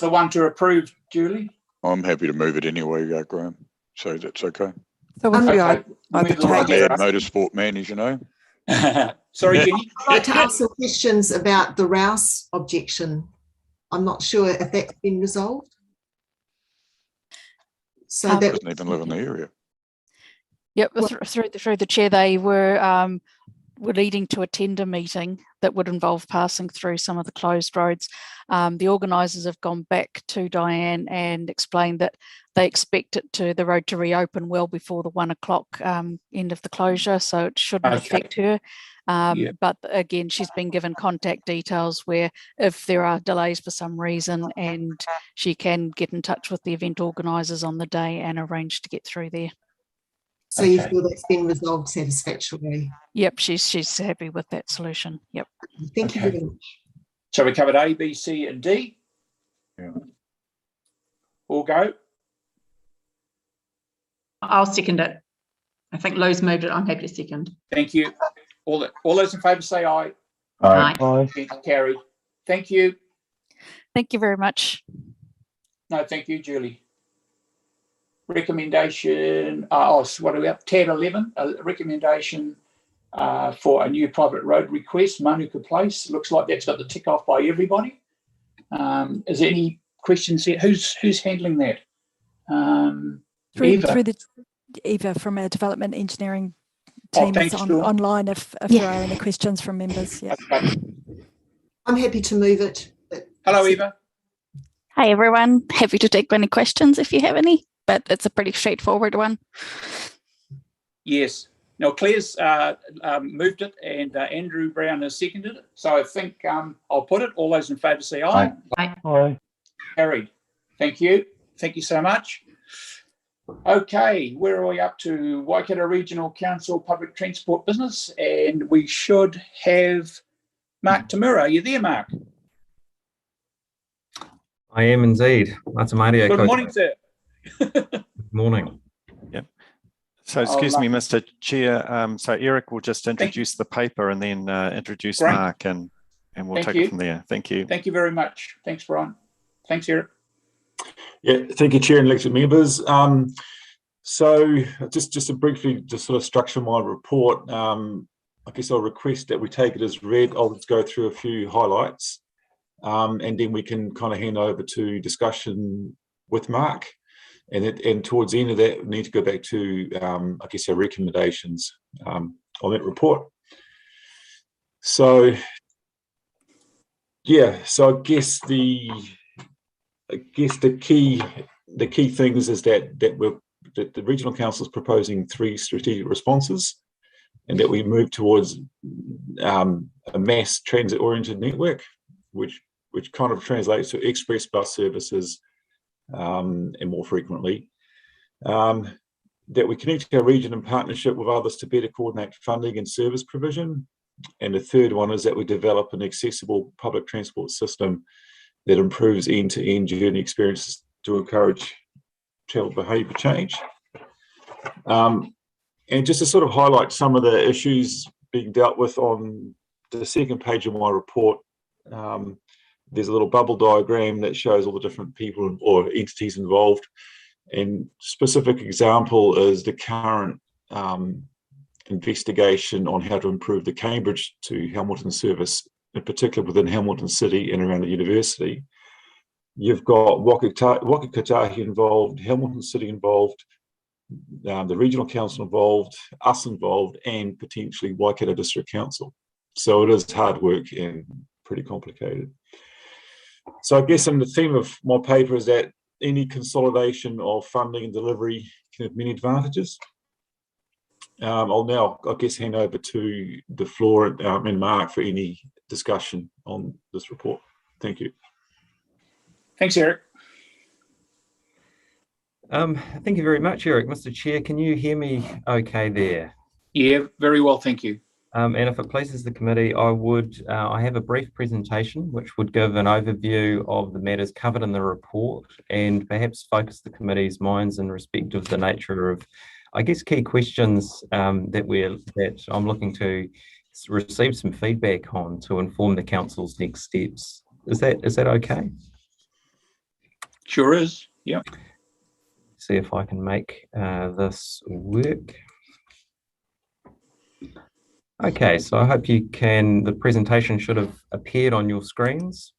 one to approve, Julie? I'm happy to move it anyway, Graham. So that's okay. So with the I'm a mad motorsport man, as you know. Sorry, Jenny. I'd like to ask some questions about the Rouse objection. I'm not sure if that's been resolved. So that doesn't even live in the area. Yep, through the chair, they were leading to a tender meeting that would involve passing through some of the closed roads. The organisers have gone back to Diane and explained that they expect the road to reopen well before the 1 o'clock end of the closure, so it shouldn't affect her. But again, she's been given contact details where if there are delays for some reason, and she can get in touch with the event organisers on the day and arrange to get through there. So you feel that's been resolved satisfactorily? Yep, she's happy with that solution. Yep. Thank you very much. So we covered A, B, C, and D. Yeah. All go. I'll second it. I think Lou's moved it. I'm happy to second. Thank you. All those in favour say aye. Aye. Carried. Thank you. Thank you very much. No, thank you, Julie. Recommendation, what are we up? tab 11, a recommendation for a new private road request, Manuka Place. Looks like that's got the tick off by everybody. Is there any questions here? Who's handling that? Eva. Through the Eva from our development engineering team is online if there are any questions from members. Yeah. Okay. I'm happy to move it. Hello, Eva. Hi, everyone. Happy to take any questions if you have any, but it's a pretty straightforward one. Yes. Now, Claire's moved it and Andrew Brown has seconded it. So I think I'll put it. All those in favour say aye. Aye. Carried. Thank you. Thank you so much. Okay, where are we up to? Waikato Regional Council Public Transport Business, and we should have Mark Tamura. Are you there, Mark? I am indeed. Good morning, sir. Good morning. Yep. So excuse me, Mr. Chair. So Eric will just introduce the paper and then introduce Mark, and we'll take it from there. Thank you. Thank you very much. Thanks, Brian. Thanks, Eric. Yeah, thank you, Chair and elected members. So just to briefly sort of structure my report, I guess I'll request that we take it as read. I'll just go through a few highlights, and then we can kind of hand over to discussion with Mark. And towards the end of that, we need to go back to, I guess, our recommendations on that report. So, yeah, so I guess the key things is that the regional council is proposing 3 strategic responses, and that we move towards a mass transit-oriented network, which kind of translates to express bus services and more frequently. That we connect our region in partnership with others to better coordinate funding and service provision. And the third one is that we develop an accessible public transport system that improves end-to-end journey experiences to encourage child behaviour change. And just to sort of highlight some of the issues being dealt with on the second page of my report, there's a little bubble diagram that shows all the different people or entities involved. And specific example is the current investigation on how to improve the Cambridge to Hamilton service, in particular within Hamilton City and around the university. You've got Waka Kotahi involved, Hamilton City involved, the regional council involved, us involved, and potentially Waikato District Council. So it is hard work and pretty complicated. So I guess in the theme of my paper is that any consolidation of funding and delivery can have many advantages. I'll now, I guess, hand over to the floor and Mark for any discussion on this report. Thank you. Thanks, Eric. Thank you very much, Eric. Mr. Chair, can you hear me okay there? Yeah, very well, thank you. And if it pleases the committee, I have a brief presentation which would give an overview of the matters covered in the report and perhaps focus the committee's minds in respect of the nature of, I guess, key questions that I'm looking to receive some feedback on to inform the council's next steps. Is that okay? Sure is. Yeah. See if I can make this work. Okay, so I hope you can, the presentation should have appeared on your screens.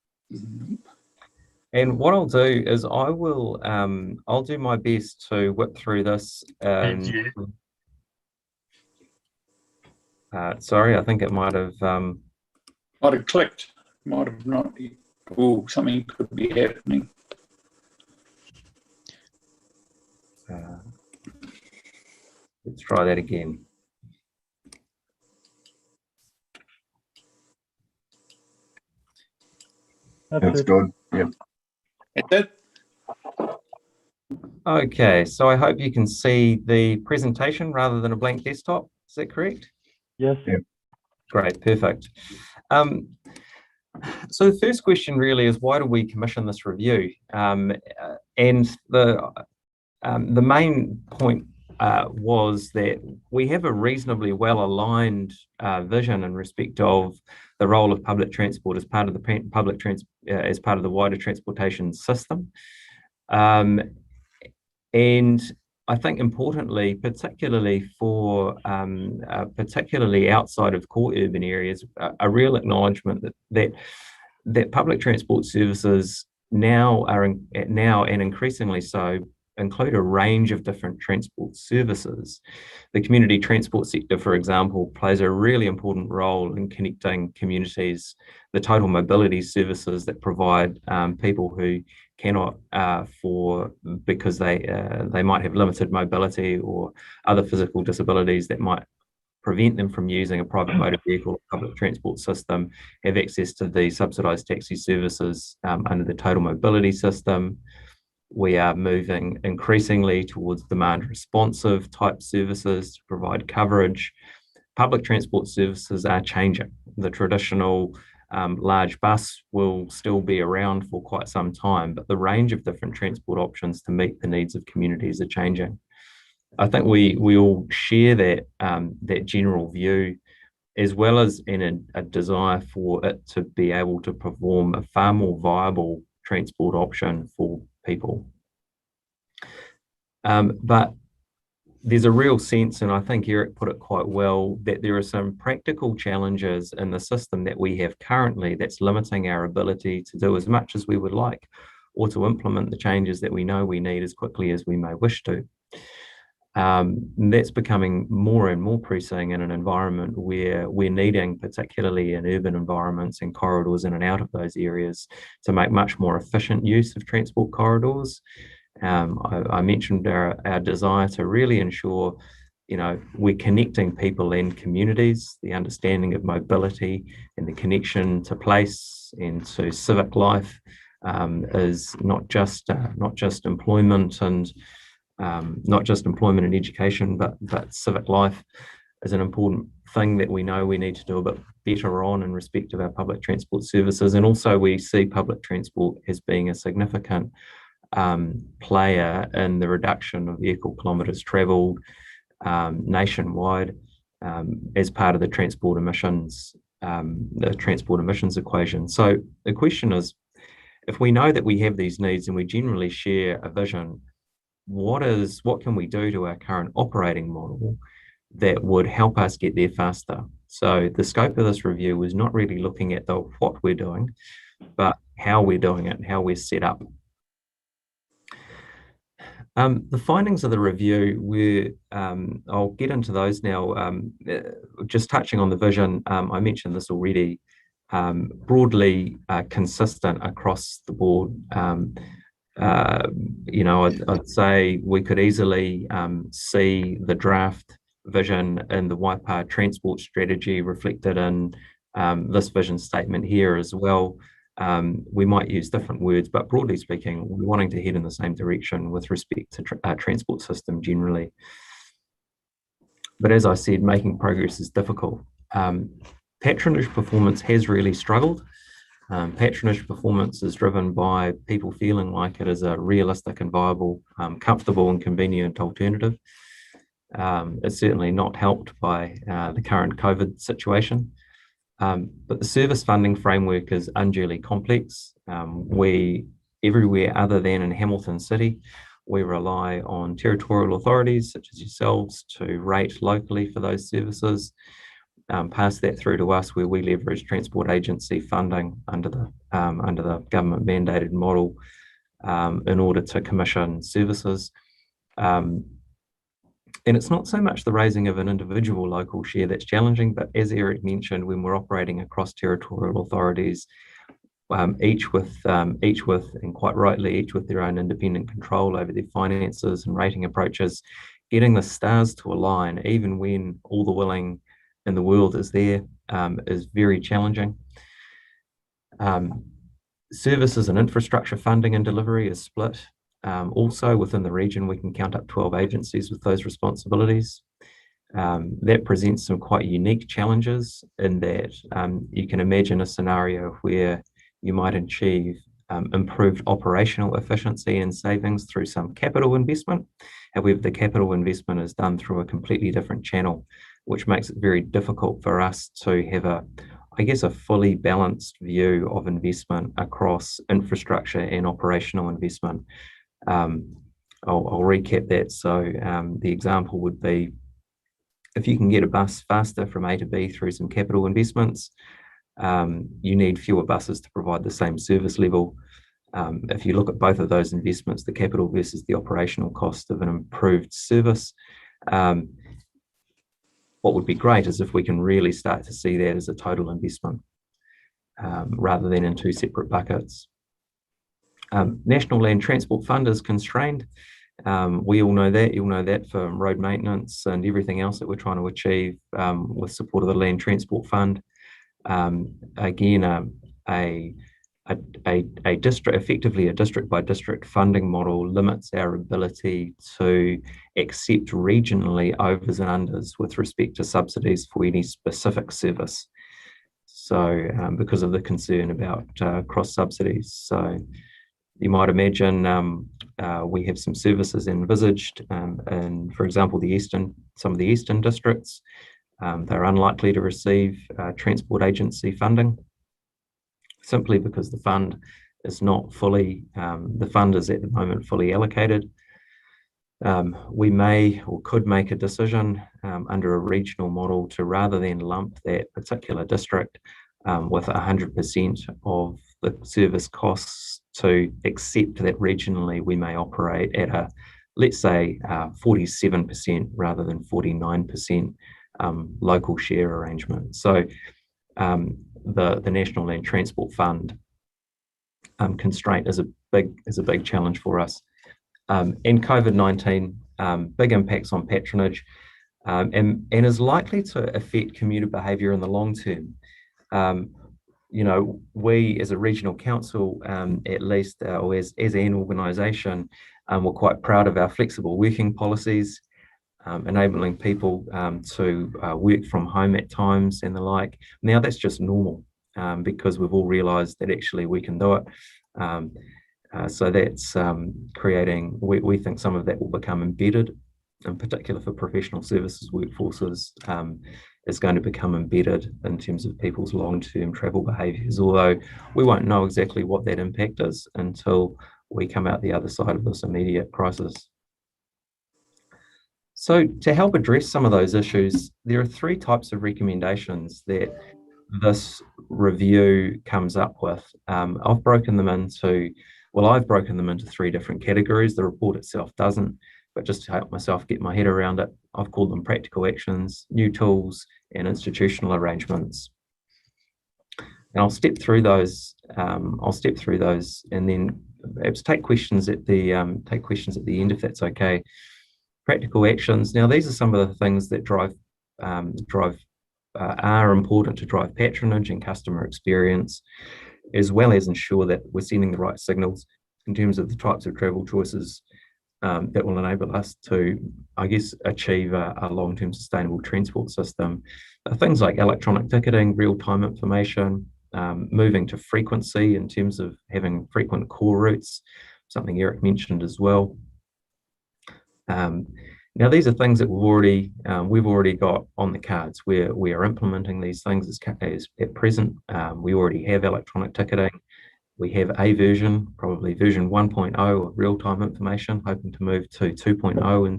And what I'll do is I'll do my best to whip through this. Sorry, I think it might have clicked, might have not. Oh, something could be happening. Let's try that again. That's good. Yeah. That's it. Okay, so I hope you can see the presentation rather than a blank desktop. Is that correct? Yes. Yeah. Great, perfect. So the first question really is, why do we commission this review? And the main point was that we have a reasonably well-aligned vision in respect of the role of public transport as part of the as part of the wider transportation system, and I think importantly, particularly for particularly outside of core urban areas, a real acknowledgement that public transport services now and increasingly so include a range of different transport services. The community transport sector, for example, plays a really important role in connecting communities, the total mobility services that provide people who cannot because they might have limited mobility or other physical disabilities that might prevent them from using a private motor vehicle or public transport system, have access to the subsidised taxi services under the total mobility system. We are moving increasingly towards demand responsive type services to provide coverage. Public transport services are changing. The traditional large bus will still be around for quite some time, but the range of different transport options to meet the needs of communities are changing. I think we all share that general view, as well as in a desire for it to be able to perform a far more viable transport option for people. But there's a real sense, and I think Eric put it quite well, that there are some practical challenges in the system that we have currently that's limiting our ability to do as much as we would like, or to implement the changes that we know we need as quickly as we may wish to. That's becoming more and more pressing in an environment where we're needing, particularly in urban environments and corridors in and out of those areas, to make much more efficient use of transport corridors. I mentioned our desire to really ensure, we're connecting people and communities. The understanding of mobility and the connection to place and to civic life is not just employment and education, but civic life is an important thing that we know we need to do a bit better on in respect of our public transport services. And also we see public transport as being a significant player in the reduction of vehicle kilometres travelled nationwide as part of the transport emissions equation. So the question is, if we know that we have these needs and we generally share a vision, what can we do to our current operating model that would help us get there faster? So the scope of this review was not really looking at what we're doing, but how we're doing it and how we're set up. The findings of the review were, I'll get into those now, just touching on the vision. I mentioned this already, broadly consistent across the board. I'd say we could easily see the draft vision in the Waipa transport strategy reflected in this vision statement here as well. We might use different words, but broadly speaking, we're wanting to head in the same direction with respect to our transport system generally. But as I said, making progress is difficult. Patronage performance has really struggled. Patronage performance is driven by people feeling like it is a realistic and viable, comfortable and convenient alternative. It's certainly not helped by the current COVID situation. But the service funding framework is unduly complex. Everywhere other than in Hamilton City, we rely on territorial authorities such as yourselves to rate locally for those services. Pass that through to us where we leverage transport agency funding under the government mandated model in order to commission services. And it's not so much the raising of an individual local share that's challenging, but as Eric mentioned, when we're operating across territorial authorities, each with, and quite rightly, each with their own independent control over their finances and rating approaches, getting the stars to align, even when all the willing in the world is there, is very challenging. Services and infrastructure funding and delivery is split. Also within the region, we can count up 12 agencies with those responsibilities. That presents some quite unique challenges in that you can imagine a scenario where you might achieve improved operational efficiency and savings through some capital investment. However, the capital investment is done through a completely different channel, which makes it very difficult for us to have a fully balanced view of investment across infrastructure and operational investment. I'll recap that. So the example would be, if you can get a bus faster from A to B through some capital investments, you need fewer buses to provide the same service level. If you look at both of those investments, the capital versus the operational cost of an improved service, what would be great is if we can really start to see that as a total investment rather than in two separate buckets. National Land Transport Fund is constrained. We all know that. You'll know that for road maintenance and everything else that we're trying to achieve with support of the Land Transport Fund. Again, effectively a district by district funding model limits our ability to accept regionally overs and unders with respect to subsidies for any specific service. So because of the concern about cross subsidies. So you might imagine we have some services envisaged and for example, some of the eastern districts, they're unlikely to receive transport agency funding simply because the fund is not fully, the fund is at the moment fully allocated. we may or could make a decision under a regional model to, rather than lump that particular district with 100% of the service costs, to accept that regionally we may operate at a, let's say, 47% rather than 49% local share arrangement. So the National Land Transport Fund constraint is a big challenge for us. And COVID-19, big impacts on patronage, and is likely to affect commuter behaviour in the long term. You know, we as a regional council, at least, or as an organisation, we're quite proud of our flexible working policies, enabling people to work from home at times and the like. Now that's just normal because we've all realised that actually we can do it. So that's creating, we think some of that will become embedded, in particular for professional services workforces, is going to become embedded in terms of people's long-term travel behaviours, although we won't know exactly what that impact is until we come out the other side of this immediate crisis. So to help address some of those issues, there are 3 types of recommendations that this review comes up with. I've broken them into 3 different categories. The report itself doesn't, but just to help myself get my head around it, I've called them practical actions, new tools, and institutional arrangements. And I'll step through those. And then perhaps take questions at the end if that's okay. Practical actions. Now, these are some of the things that are important to drive patronage and customer experience, as well as ensure that we're sending the right signals in terms of the types of travel choices that will enable us to, I guess, achieve a long-term sustainable transport system. Things like electronic ticketing, real-time information, moving to frequency in terms of having frequent core routes, something Eric mentioned as well. Now, these are things that we've already got on the cards. We are implementing these things as at present. We already have electronic ticketing. We have a version, probably version 1.0 of real-time information, hoping to move to 2.0 in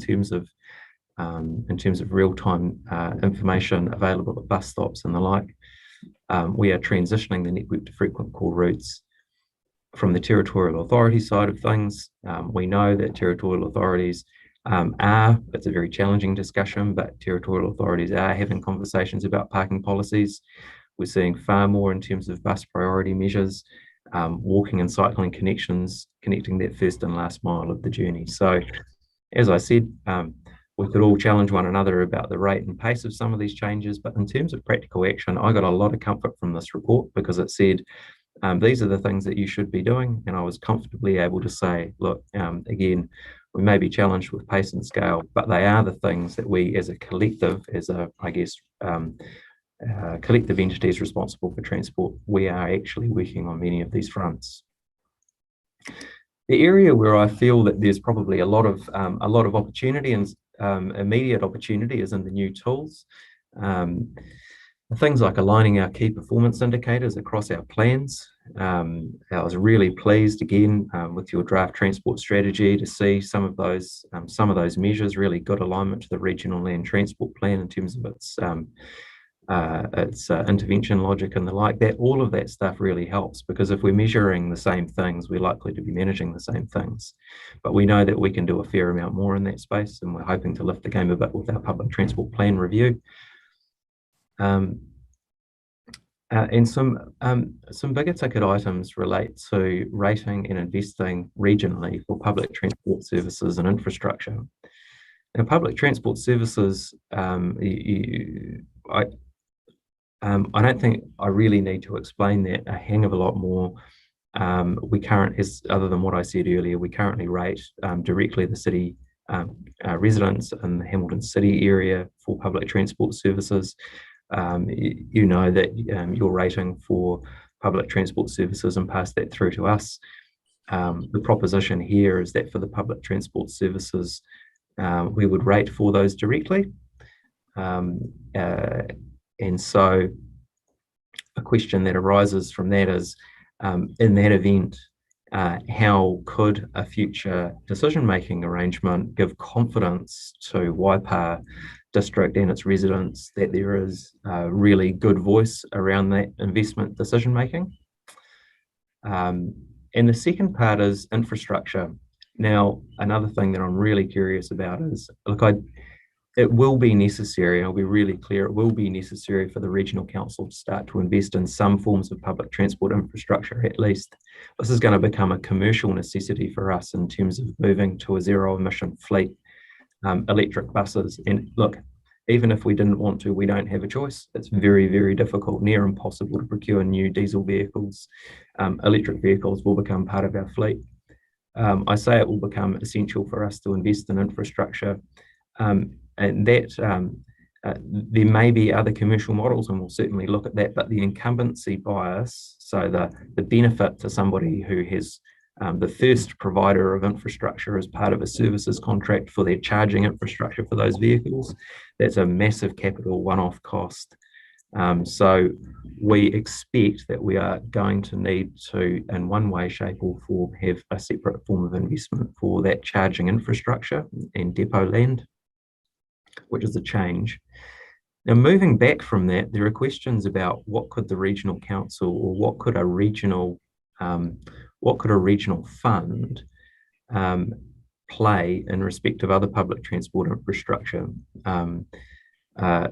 terms of real-time information available at bus stops and the like. We are transitioning the network to frequent core routes. From the territorial authority side of things, we know that territorial authorities it's a very challenging discussion, but territorial authorities are having conversations about parking policies. We're seeing far more in terms of bus priority measures, walking and cycling connections, connecting that first and last mile of the journey. So, as I said, we could all challenge one another about the rate and pace of some of these changes, but in terms of practical action, I got a lot of comfort from this report because it said, these are the things that you should be doing, and I was comfortably able to say, look, again, we may be challenged with pace and scale, but they are the things that we as a collective, collective entities responsible for transport, we are actually working on many of these fronts. The area where I feel that there's probably a lot of opportunity and immediate opportunity is in the new tools. Things like aligning our key performance indicators across our plans. I was really pleased again with your draft transport strategy to see some of those measures, really good alignment to the regional land transport plan in terms of its intervention logic and the like. That all of that stuff really helps, because if we're measuring the same things, we're likely to be managing the same things. But we know that we can do a fair amount more in that space, and we're hoping to lift the game a bit with our public transport plan review. And some bigger ticket items relate to rating and investing regionally for public transport services and infrastructure. Now, public transport services, I don't think I really need to explain that a hang of a lot more. Other than what I said earlier, we currently rate directly the city residents in the Hamilton City area for public transport services. You know that your rating for public transport services and pass that through to us. The proposition here is that for the public transport services, we would rate for those directly. And so a question that arises from that is, in that event, how could a future decision-making arrangement give confidence to Waipa District and its residents that there is a really good voice around that investment decision-making? And the second part is infrastructure. Now, another thing that I'm really curious about is, look, it will be necessary, I'll be really clear, it will be necessary for the regional council to start to invest in some forms of public transport infrastructure at least. This is going to become a commercial necessity for us in terms of moving to a zero emission fleet, electric buses. And look, even if we didn't want to, we don't have a choice. It's very, very difficult, near impossible to procure new diesel vehicles. Electric vehicles will become part of our fleet. I say it will become essential for us to invest in infrastructure. And that there may be other commercial models, and we'll certainly look at that, but the incumbency bias, so the benefit to somebody who has the first provider of infrastructure as part of a services contract for their charging infrastructure for those vehicles, that's a massive capital one-off cost. So we expect that we are going to need to, in one way, shape or form, have a separate form of investment for that charging infrastructure and depot land, which is a change. Now, moving back from that, there are questions about what could the regional council, or what could a regional fund play in respect of other public transport infrastructure.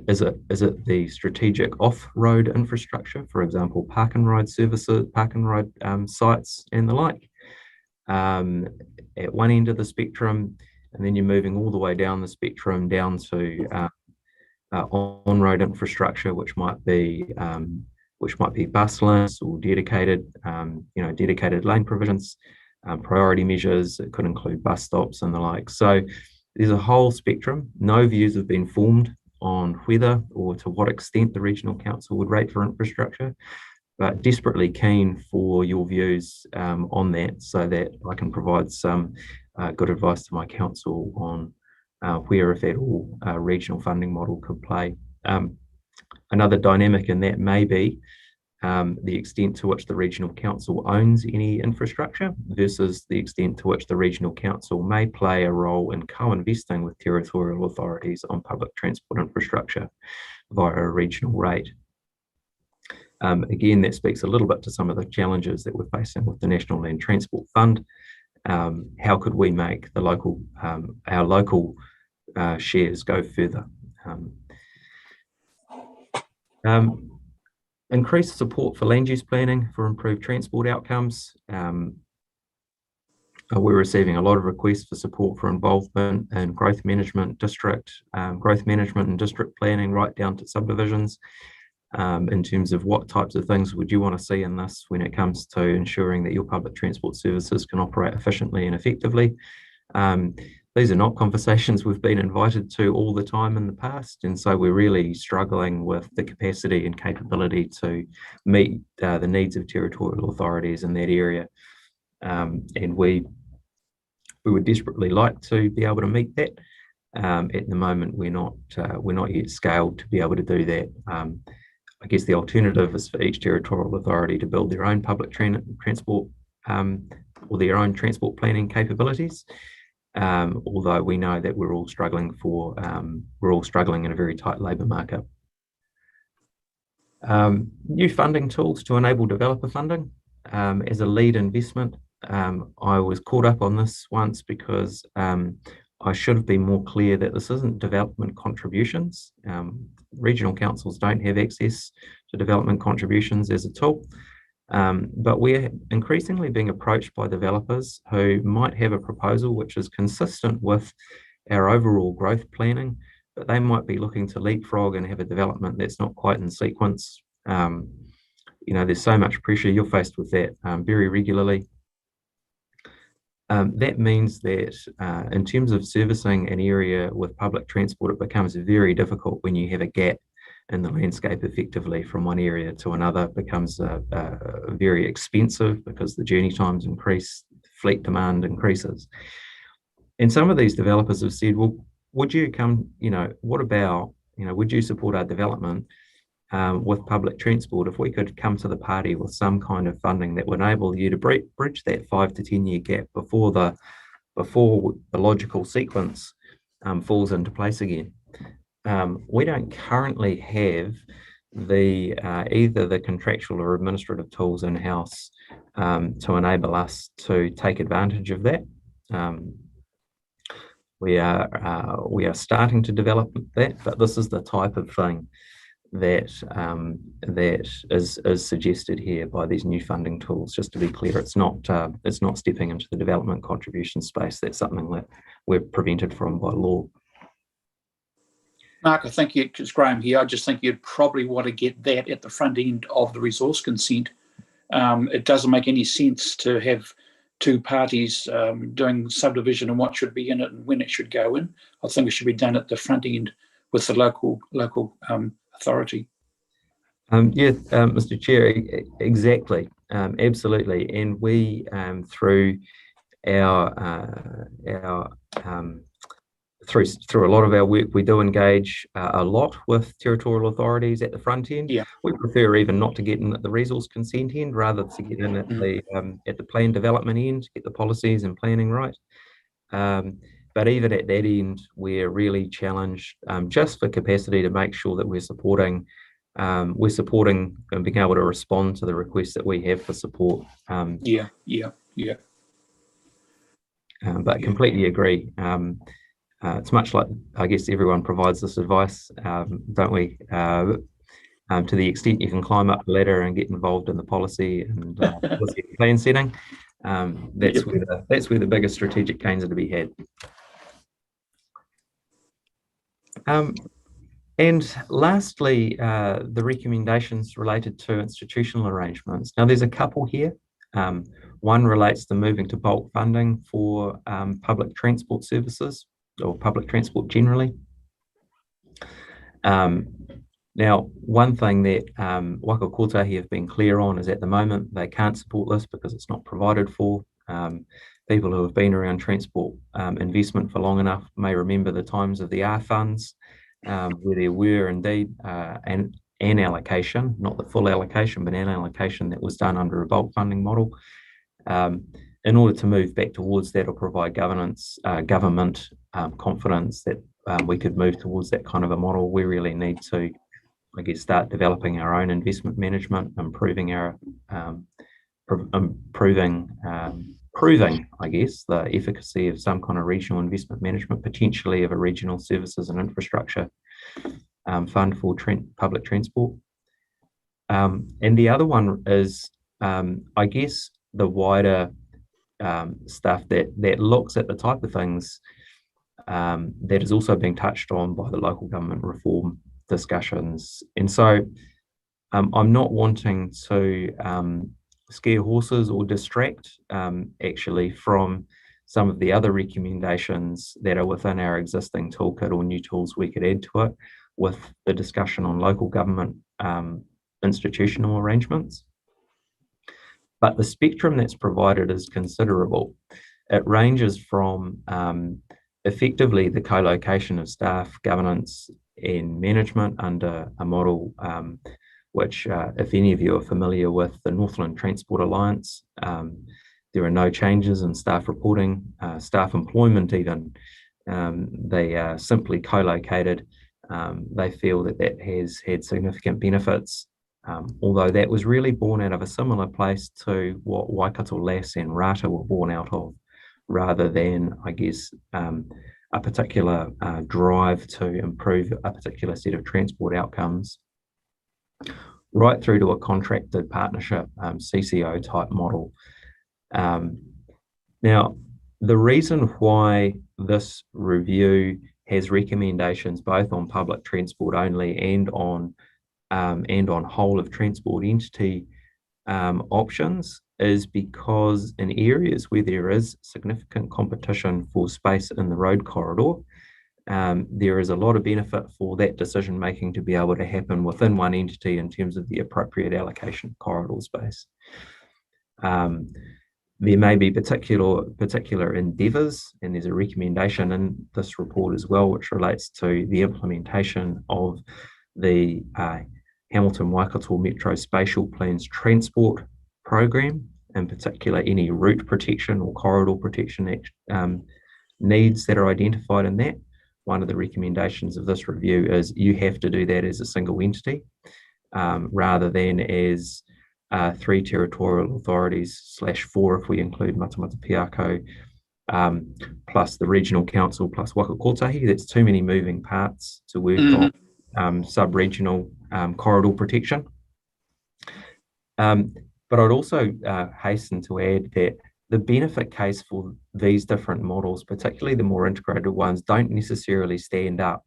Is it the strategic off-road infrastructure, for example, park and ride services, park and ride sites and the like, at one end of the spectrum, and then you're moving all the way down the spectrum down to on-road infrastructure, which might be bus lanes or dedicated, dedicated lane provisions, priority measures. It could include bus stops and the like. So there's a whole spectrum. No views have been formed on whether or to what extent the regional council would rate for infrastructure, but desperately keen for your views on that, so that I can provide some good advice to my council on where, if at all, a regional funding model could play. Another dynamic in that may be the extent to which the regional council owns any infrastructure versus the extent to which the regional council may play a role in co-investing with territorial authorities on public transport infrastructure via a regional rate. Again, that speaks a little bit to some of the challenges that we're facing with the National Land Transport Fund. How could we make the local, our local shares go further? Increased support for land use planning for improved transport outcomes. We're receiving a lot of requests for support for involvement in growth management, district growth management and district planning, right down to subdivisions, in terms of what types of things would you want to see in this when it comes to ensuring that your public transport services can operate efficiently and effectively. These are not conversations we've been invited to all the time in the past, and so we're really struggling with the capacity and capability to meet the needs of territorial authorities in that area. And we would desperately like to be able to meet that. At the moment, we're not yet scaled to be able to do that. I guess the alternative is for each territorial authority to build their own public transport or their own transport planning capabilities. Although we know that we're all struggling in a very tight labour market. New funding tools to enable developer funding as a lead investment. I was caught up on this once because I should have been more clear that this isn't development contributions. Regional councils don't have access to development contributions as a tool. But we're increasingly being approached by developers who might have a proposal which is consistent with our overall growth planning, but they might be looking to leapfrog and have a development that's not quite in sequence. There's so much pressure. You're faced with that very regularly. That means that in terms of servicing an area with public transport, it becomes very difficult when you have a gap in the landscape effectively from one area to another. It becomes very expensive because the journey times increase, fleet demand increases. And some of these developers have said, well, would you come, what about, would you support our development with public transport, if we could come to the party with some kind of funding that would enable you to bridge that 5 to 10 year gap before the logical sequence falls into place again. We don't currently have either the contractual or administrative tools in-house to enable us to take advantage of that. We are starting to develop that, but this is the type of thing that is suggested here by these new funding tools. Just to be clear, it's not stepping into the development contribution space. That's something that we're prevented from by law. Mark, I think it's Graham here. I just think you'd probably want to get that at the front end of the resource consent. It doesn't make any sense to have two parties doing subdivision and what should be in it and when it should go in. I think it should be done at the front end with the local authority. Mr. Chair, exactly, absolutely. And we, through our through a lot of our work, we do engage a lot with territorial authorities at the front end. Yeah. We prefer even not to get in at the resource consent end, rather to get in at the plan development end, get the policies and planning right. But even at that end, we're really challenged just for capacity to make sure that we're supporting and being able to respond to the requests that we have for support. But completely agree. It's much like, I guess, everyone provides this advice, don't we? To the extent you can climb up the ladder and get involved in the policy and plan setting, that's where the biggest strategic gains are to be had. And lastly, the recommendations related to institutional arrangements. Now, there's a couple here. One relates to moving to bulk funding for public transport services, or public transport generally. Now, one thing that Waka Kotahi have been clear on is at the moment they can't support this because it's not provided for. People who have been around transport investment for long enough may remember the times of the R funds, where there were indeed an allocation, not the full allocation, but an allocation that was done under a bulk funding model. In order to move back towards that or provide government confidence that we could move towards that kind of a model, we really need to, I guess, start developing our own investment management, proving, I guess, the efficacy of some kind of regional investment management, potentially of a regional services and infrastructure fund for public transport. And the other one is, I guess, the wider stuff that looks at the type of things that is also being touched on by the local government reform discussions. And so I'm not wanting to scare horses or distract actually from some of the other recommendations that are within our existing toolkit or new tools we could add to it with the discussion on local government institutional arrangements. But the spectrum that's provided is considerable. It ranges from effectively the co-location of staff, governance and management under a model which, if any of you are familiar with the Northland Transport Alliance, there are no changes in staff reporting, staff employment even. They are simply co-located. They feel that that has had significant benefits, although that was really born out of a similar place to what Waikato Lass and Rata were born out of, rather than, I guess, a particular drive to improve a particular set of transport outcomes, right through to a contracted partnership CCO type model. Now, the reason why this review has recommendations both on public transport only and on whole of transport entity options is because in areas where there is significant competition for space in the road corridor, there is a lot of benefit for that decision making to be able to happen within one entity in terms of the appropriate allocation of corridor space. There may be particular endeavours, and there's a recommendation in this report as well, which relates to the implementation of the Hamilton Waikato Metro Spatial Plans Transport Program, in particular any route protection or corridor protection needs that are identified in that. One of the recommendations of this review is you have to do that as a single entity rather than as 3 territorial authorities /4 if we include Matamata Piako, plus the regional council plus Waka Kotahi. That's too many moving parts to work on sub-regional corridor protection. But I'd also hasten to add that the benefit case for these different models, particularly the more integrated ones, don't necessarily stand up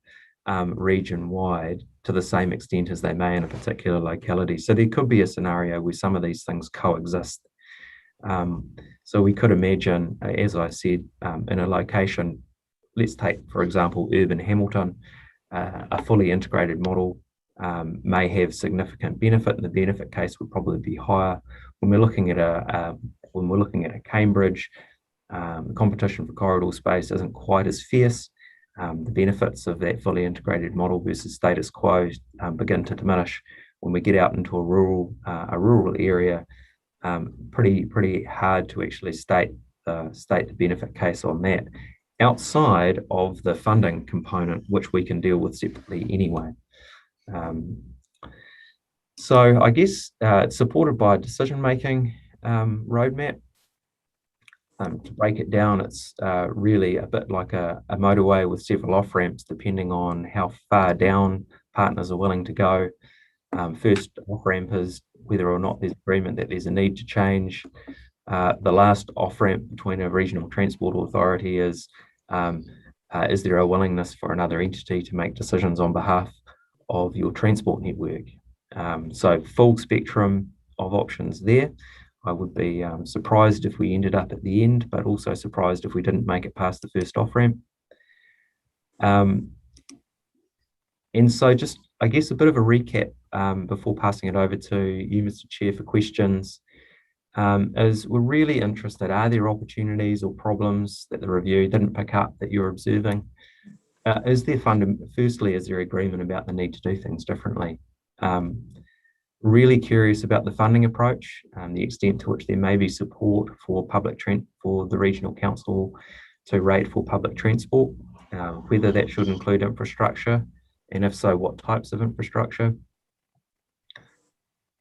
region-wide to the same extent as they may in a particular locality. So there could be a scenario where some of these things coexist. So we could imagine, as I said, in a location, let's take, for example, urban Hamilton, a fully integrated model may have significant benefit, and the benefit case would probably be higher. When we're looking at a Cambridge, the competition for corridor space isn't quite as fierce. The benefits of that fully integrated model versus status quo begin to diminish when we get out into a rural area. Pretty hard to actually state the benefit case on that outside of the funding component, which we can deal with separately anyway. So I guess it's supported by a decision-making roadmap. To break it down, it's really a bit like a motorway with several off-ramps, depending on how far down partners are willing to go. First off-ramp is whether or not there's agreement that there's a need to change. The last off-ramp between a regional transport authority is there a willingness for another entity to make decisions on behalf of your transport network? So full spectrum of options there. I would be surprised if we ended up at the end, but also surprised if we didn't make it past the first off-ramp. And so just, I guess, a bit of a recap before passing it over to you, Mr. Chair, for questions, is we're really interested, are there opportunities or problems that the review didn't pick up that you're observing? Firstly, is there agreement about the need to do things differently? Really curious about the funding approach, the extent to which there may be support for for the regional council to rate for public transport, whether that should include infrastructure, and if so, what types of infrastructure.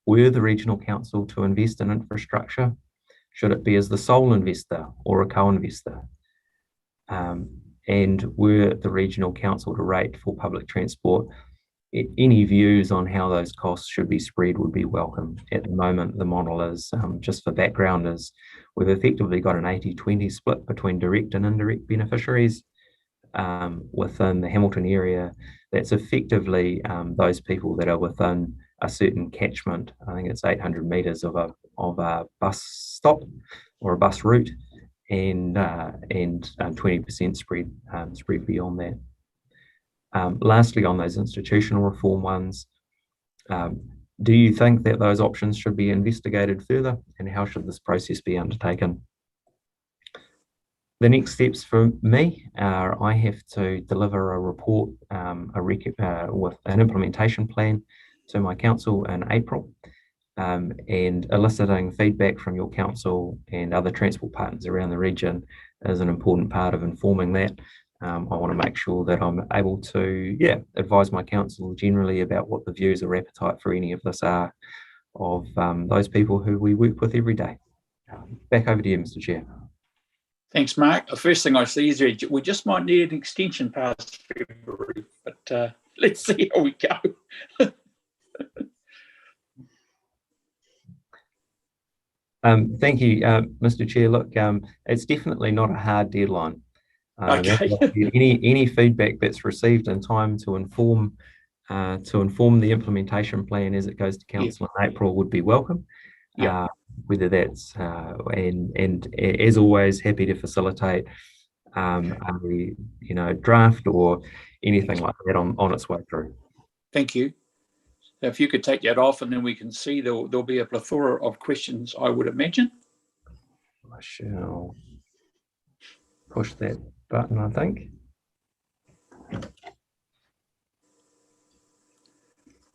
Were the regional council to invest in infrastructure, should it be as the sole investor or a co-investor? And were the regional council to rate for public transport, any views on how those costs should be spread would be welcome. At the moment, the model is, just for background, is we've effectively got an 80-20 split between direct and indirect beneficiaries within the Hamilton area. That's effectively those people that are within a certain catchment. I think it's 800 metres of a bus stop or a bus route, and 20% spread beyond that. Lastly, on those institutional reform ones, do you think that those options should be investigated further, and how should this process be undertaken? The next steps for me are I have to deliver a report with an implementation plan to my council in April, and eliciting feedback from your council and other transport partners around the region is an important part of informing that. I want to make sure that I'm able to, advise my council generally about what the views or appetite for any of this are of those people who we work with every day. Back over to you, Mr. Chair. Thanks, Mark. The first thing I see is we just might need an extension past February, but let's see how we go. Thank you, Mr. Chair. Look, it's definitely not a hard deadline. Okay. Any feedback that's received in time to inform the implementation plan as it goes to council in April would be welcome. Whether that's and as always, happy to facilitate a draft or anything like that on its way through. Thank you. If you could take that off, and then we can see there'll be a plethora of questions, I would imagine. I shall push that button, I think.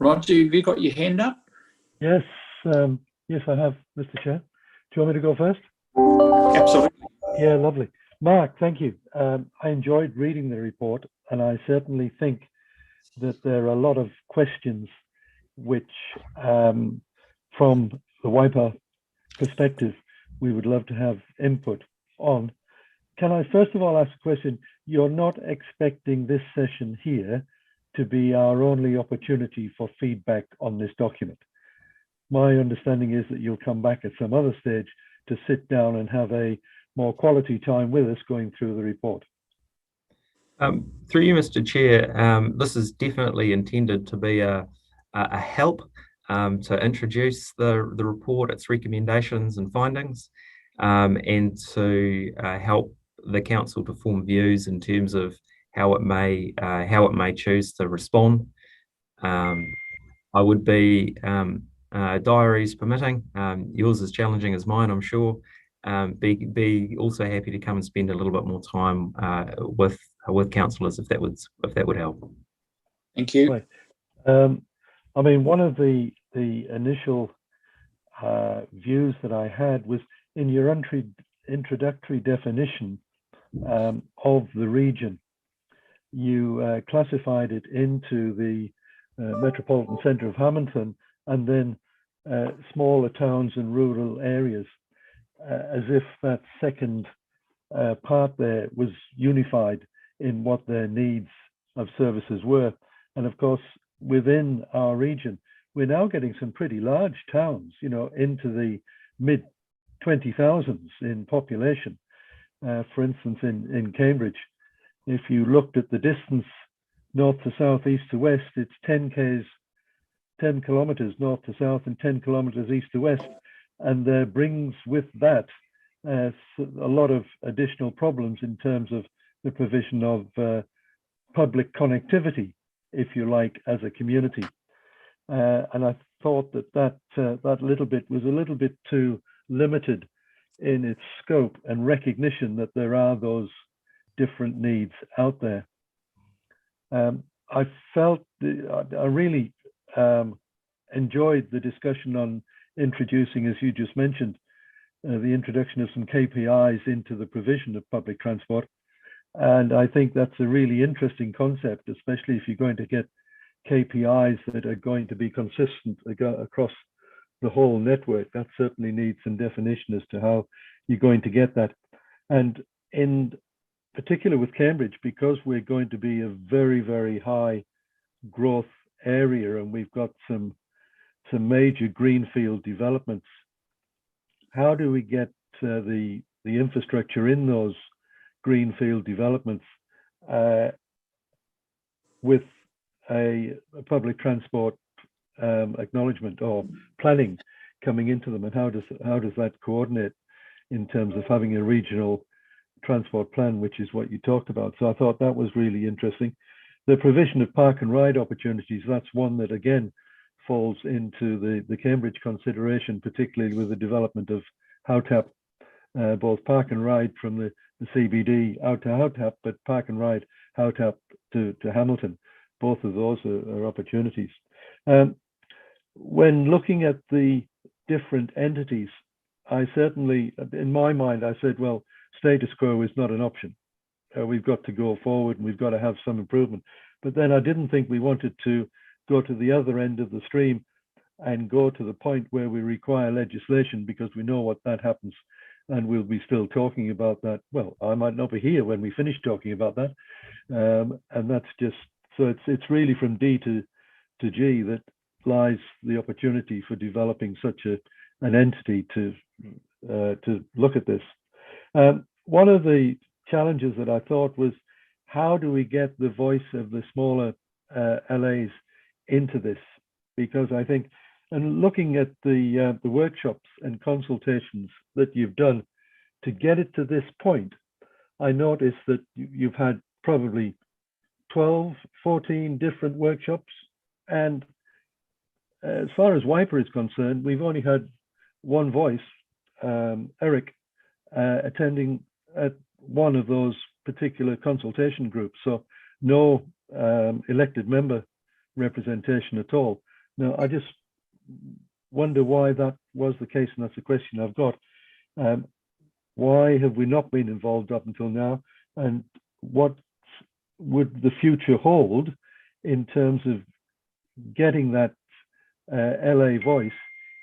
Roger, have you got your hand up? Yes, yes, I have, Mr. Chair. Do you want me to go first? Absolutely. Yeah, lovely. Mark, thank you. I enjoyed reading the report, and I certainly think that there are a lot of questions which, from the Waipa perspective, we would love to have input on. Can I first of all ask a question? You're not expecting this session here to be our only opportunity for feedback on this document. My understanding is that you'll come back at some other stage to sit down and have a more quality time with us going through the report. Through you, Mr. Chair, this is definitely intended to be a help to introduce the report, its recommendations and findings, and to help the council to form views in terms of how it may choose to respond. I would be, diaries permitting, yours is challenging as mine, I'm sure. Be also happy to come and spend a little bit more time with councillors if that would help. Thank you. Right. I mean, one of the initial views that I had was in your introductory definition of the region. You classified it into the metropolitan centre of Hamilton and then smaller towns and rural areas, as if that second part there was unified in what their needs of services were. And of course, within our region, we're now getting some pretty large towns, you know, into the mid 20,000s in population. For instance, in Cambridge, if you looked at the distance north to south, east to west, it's 10 kilometers north to south and 10 kilometers east to west. And brings with that a lot of additional problems in terms of the provision of public connectivity, if you like, as a community. And I thought that little bit was a little bit too limited in its scope and recognition that there are those different needs out there. I felt I really enjoyed the discussion on introducing, as you just mentioned, the introduction of some KPIs into the provision of public transport. And I think that's a really interesting concept, especially if you're going to get KPIs that are going to be consistent across the whole network. That certainly needs some definition as to how you're going to get that. And in particular with Cambridge, because we're going to be a very, very high growth area and we've got some major greenfield developments, how do we get the infrastructure in those greenfield developments with a public transport acknowledgement or planning coming into them, and how does that coordinate in terms of having a regional transport plan, which is what you talked about? So I thought that was really interesting. The provision of park and ride opportunities, that's one that again falls into the Cambridge consideration, particularly with the development of Howtap, both park and ride from the CBD out to Howtap, but park and ride Howtap to Hamilton. Both of those are opportunities. When looking at the different entities, I certainly, in my mind, I said, well, status quo is not an option. We've got to go forward and we've got to have some improvement. But then I didn't think we wanted to go to the other end of the stream and go to the point where we require legislation, because we know what that happens. And we'll be still talking about that. Well, I might not be here when we finish talking about that. And that's just, so it's really from D to G that lies the opportunity for developing such an entity to look at this. One of the challenges that I thought was, how do we get the voice of the smaller LAs into this? Because I think, and looking at the workshops and consultations that you've done to get it to this point, I noticed that you've had probably 12, 14 different workshops. And as far as Waipa is concerned, we've only had one voice, Eric, attending at one of those particular consultation groups. So no elected member representation at all. Now, I just wonder why that was the case, and that's a question I've got. Why have we not been involved up until now? And what would the future hold in terms of getting that LA voice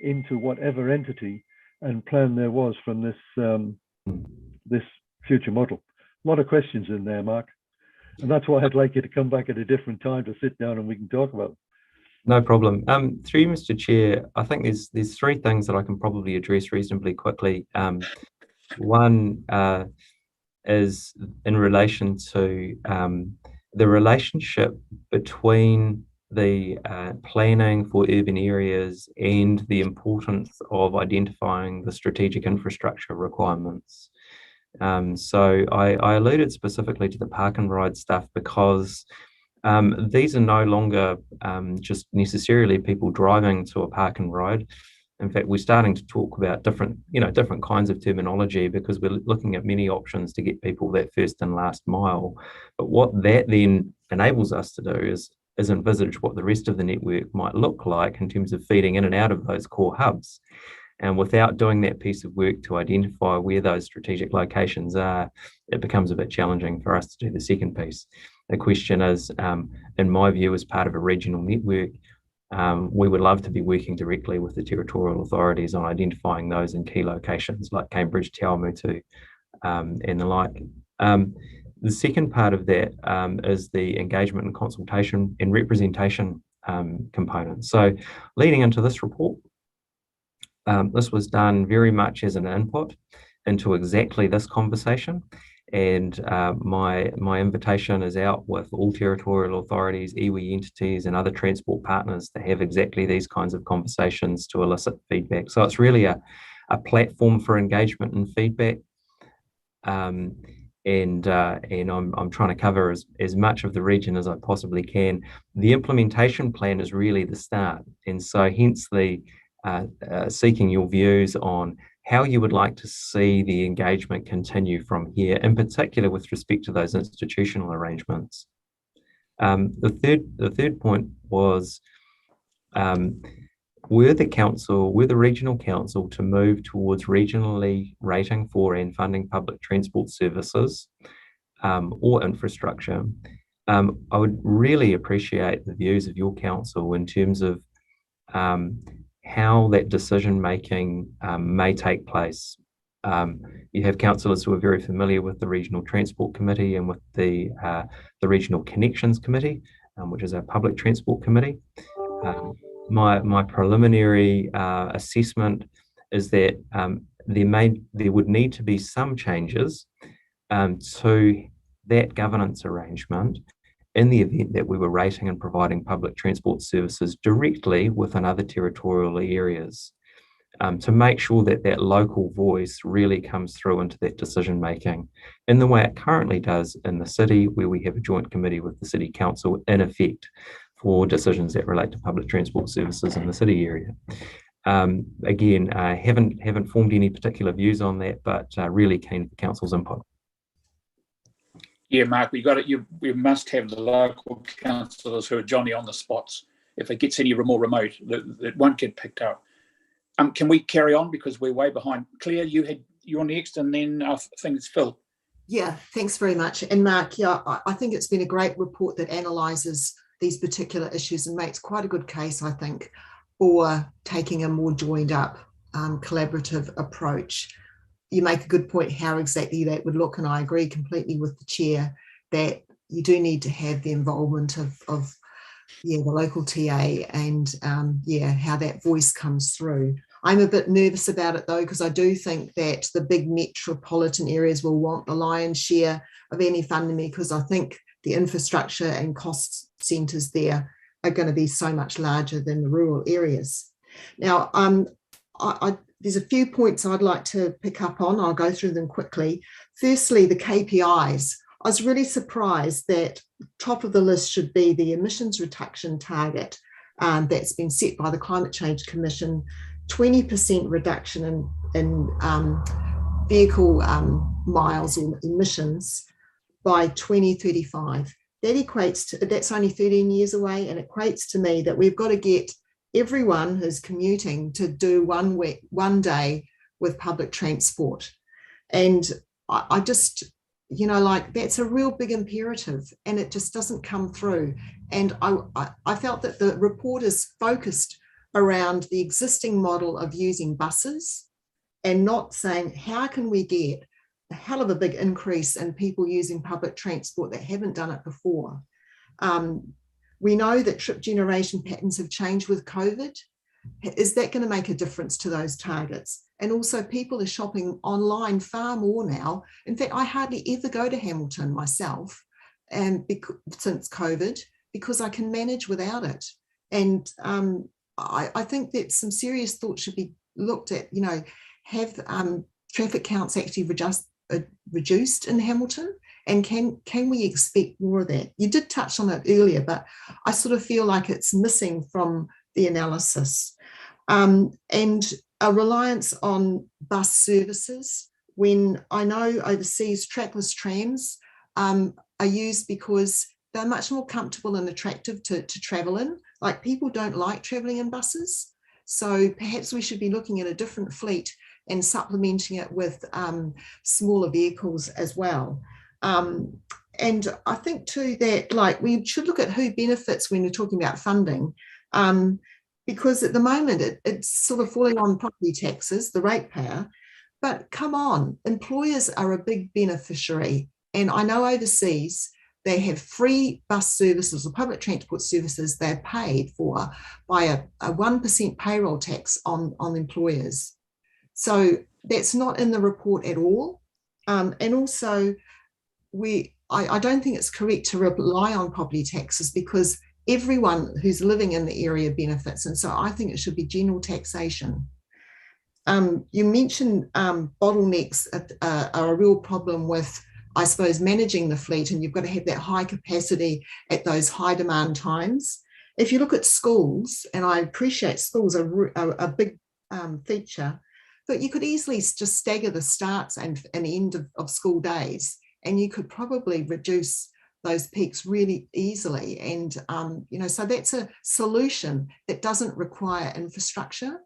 into whatever entity and plan there was from this future model? A lot of questions in there, Mark. And that's why I'd like you to come back at a different time to sit down and we can talk about it. No problem. Through you, Mr. Chair, I think there's three things that I can probably address reasonably quickly. One is in relation to the relationship between the planning for urban areas and the importance of identifying the strategic infrastructure requirements. So I alluded specifically to the park and ride stuff because these are no longer just necessarily people driving to a park and ride. In fact, we're starting to talk about different kinds of terminology because we're looking at many options to get people that first and last mile. But what that then enables us to do is envisage what the rest of the network might look like in terms of feeding in and out of those core hubs. And without doing that piece of work to identify where those strategic locations are, it becomes a bit challenging for us to do the second piece. The question is, in my view, as part of a regional network, we would love to be working directly with the territorial authorities on identifying those in key locations like Cambridge, Te Awamutu, and the like. The second part of that is the engagement and consultation and representation component. So leading into this report, this was done very much as an input into exactly this conversation. And my invitation is out with all territorial authorities, iwi entities and other transport partners to have exactly these kinds of conversations to elicit feedback. So it's really a platform for engagement and feedback. And I'm trying to cover as much of the region as I possibly can. The implementation plan is really the start. And so hence the seeking your views on how you would like to see the engagement continue from here, in particular with respect to those institutional arrangements. The third point was, were the regional council to move towards regionally rating for and funding public transport services or infrastructure, I would really appreciate the views of your council in terms of how that decision making may take place. You have councillors who are very familiar with the Regional Transport Committee and with the Regional Connections Committee, which is our public transport committee. My preliminary assessment is that there would need to be some changes to that governance arrangement in the event that we were rating and providing public transport services directly within other territorial areas, to make sure that that local voice really comes through into that decision making in the way it currently does in the city, where we have a joint committee with the city council in effect for decisions that relate to public transport services in the city area. Again, haven't formed any particular views on that, but really keen for council's input. Yeah, Mark, we must have the local councillors who are Johnny on the spots. If it gets any more remote, that won't get picked up. Can we carry on because we're way behind? Claire, you're next, and then I think it's Phil. Yeah, thanks very much. And Mark, yeah, I think it's been a great report that analyses these particular issues and makes quite a good case, I think, for taking a more joined up, collaborative approach. You make a good point how exactly that would look, and I agree completely with the chair that you do need to have the involvement of the local TA and how that voice comes through. I'm a bit nervous about it though, because I do think that the big metropolitan areas will want the lion's share of any funding, because I think the infrastructure and cost centres there are going to be so much larger than the rural areas. Now, there's a few points I'd like to pick up on. I'll go through them quickly. Firstly, the KPIs. I was really surprised that top of the list should be the emissions reduction target that's been set by the Climate Change Commission, 20% reduction in vehicle miles or emissions by 2035. That equates to, that's only 13 years away, and it equates to me that we've got to get everyone who's commuting to do one day with public transport. And I just, you know, like that's a real big imperative, and it just doesn't come through. And I felt that the report is focused around the existing model of using buses and not saying, how can we get a hell of a big increase in people using public transport that haven't done it before? We know that trip generation patterns have changed with COVID. Is that going to make a difference to those targets? And also people are shopping online far more now. In fact, I hardly ever go to Hamilton myself since COVID, because I can manage without it. And I think that some serious thought should be looked at, you know, have traffic counts actually reduced in Hamilton? And can we expect more of that? You did touch on it earlier, but I sort of feel like it's missing from the analysis. And a reliance on bus services, when I know overseas trackless trams are used because they're much more comfortable and attractive to travel in. Like, people don't like traveling in buses. So perhaps we should be looking at a different fleet and supplementing it with smaller vehicles as well. And I think too that, like, we should look at who benefits when we're talking about funding, because at the moment it's sort of falling on property taxes, the ratepayer. But come on, employers are a big beneficiary. And I know overseas they have free bus services or public transport services they're paid for by a 1% payroll tax on employers. So that's not in the report at all. And also, I don't think it's correct to rely on property taxes, because everyone who's living in the area benefits. And so I think it should be general taxation. You mentioned bottlenecks are a real problem with, I suppose, managing the fleet, and you've got to have that high capacity at those high demand times. If you look at schools, and I appreciate schools are a big feature, but you could easily just stagger the starts and end of school days, and you could probably reduce those peaks really easily. And, you know, so that's a solution that doesn't require infrastructure.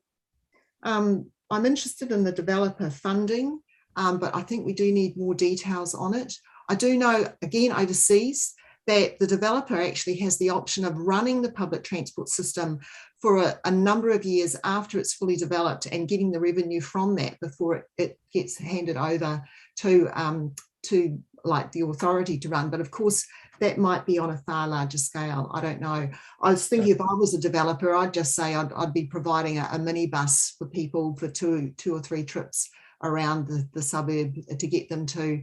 I'm interested in the developer funding, but I think we do need more details on it. I do know, again, overseas, that the developer actually has the option of running the public transport system for a number of years after it's fully developed and getting the revenue from that before it gets handed over to like the authority to run. But of course, that might be on a far larger scale. I don't know. I was thinking, if I was a developer, I'd just say I'd be providing a minibus for people for two or three trips around the suburb to get them to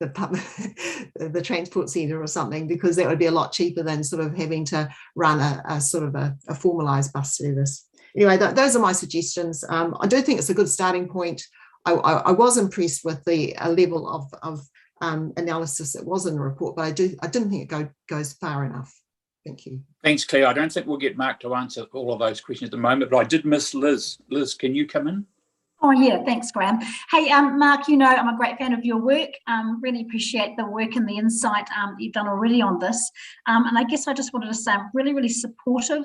the transport centre or something, because that would be a lot cheaper than sort of having to run a sort of a formalised bus service. Anyway, those are my suggestions. I do think it's a good starting point. I was impressed with the level of analysis that was in the report, but I didn't think it goes far enough. Thank you. Thanks, Claire. I don't think we'll get Mark to answer all of those questions at the moment, but I did miss Liz. Liz, can you come in? Oh yeah, thanks, Graham. Hey, Mark, you know I'm a great fan of your work. Really appreciate the work and the insight that you've done already on this. And I guess I just wanted to say I'm really, really supportive,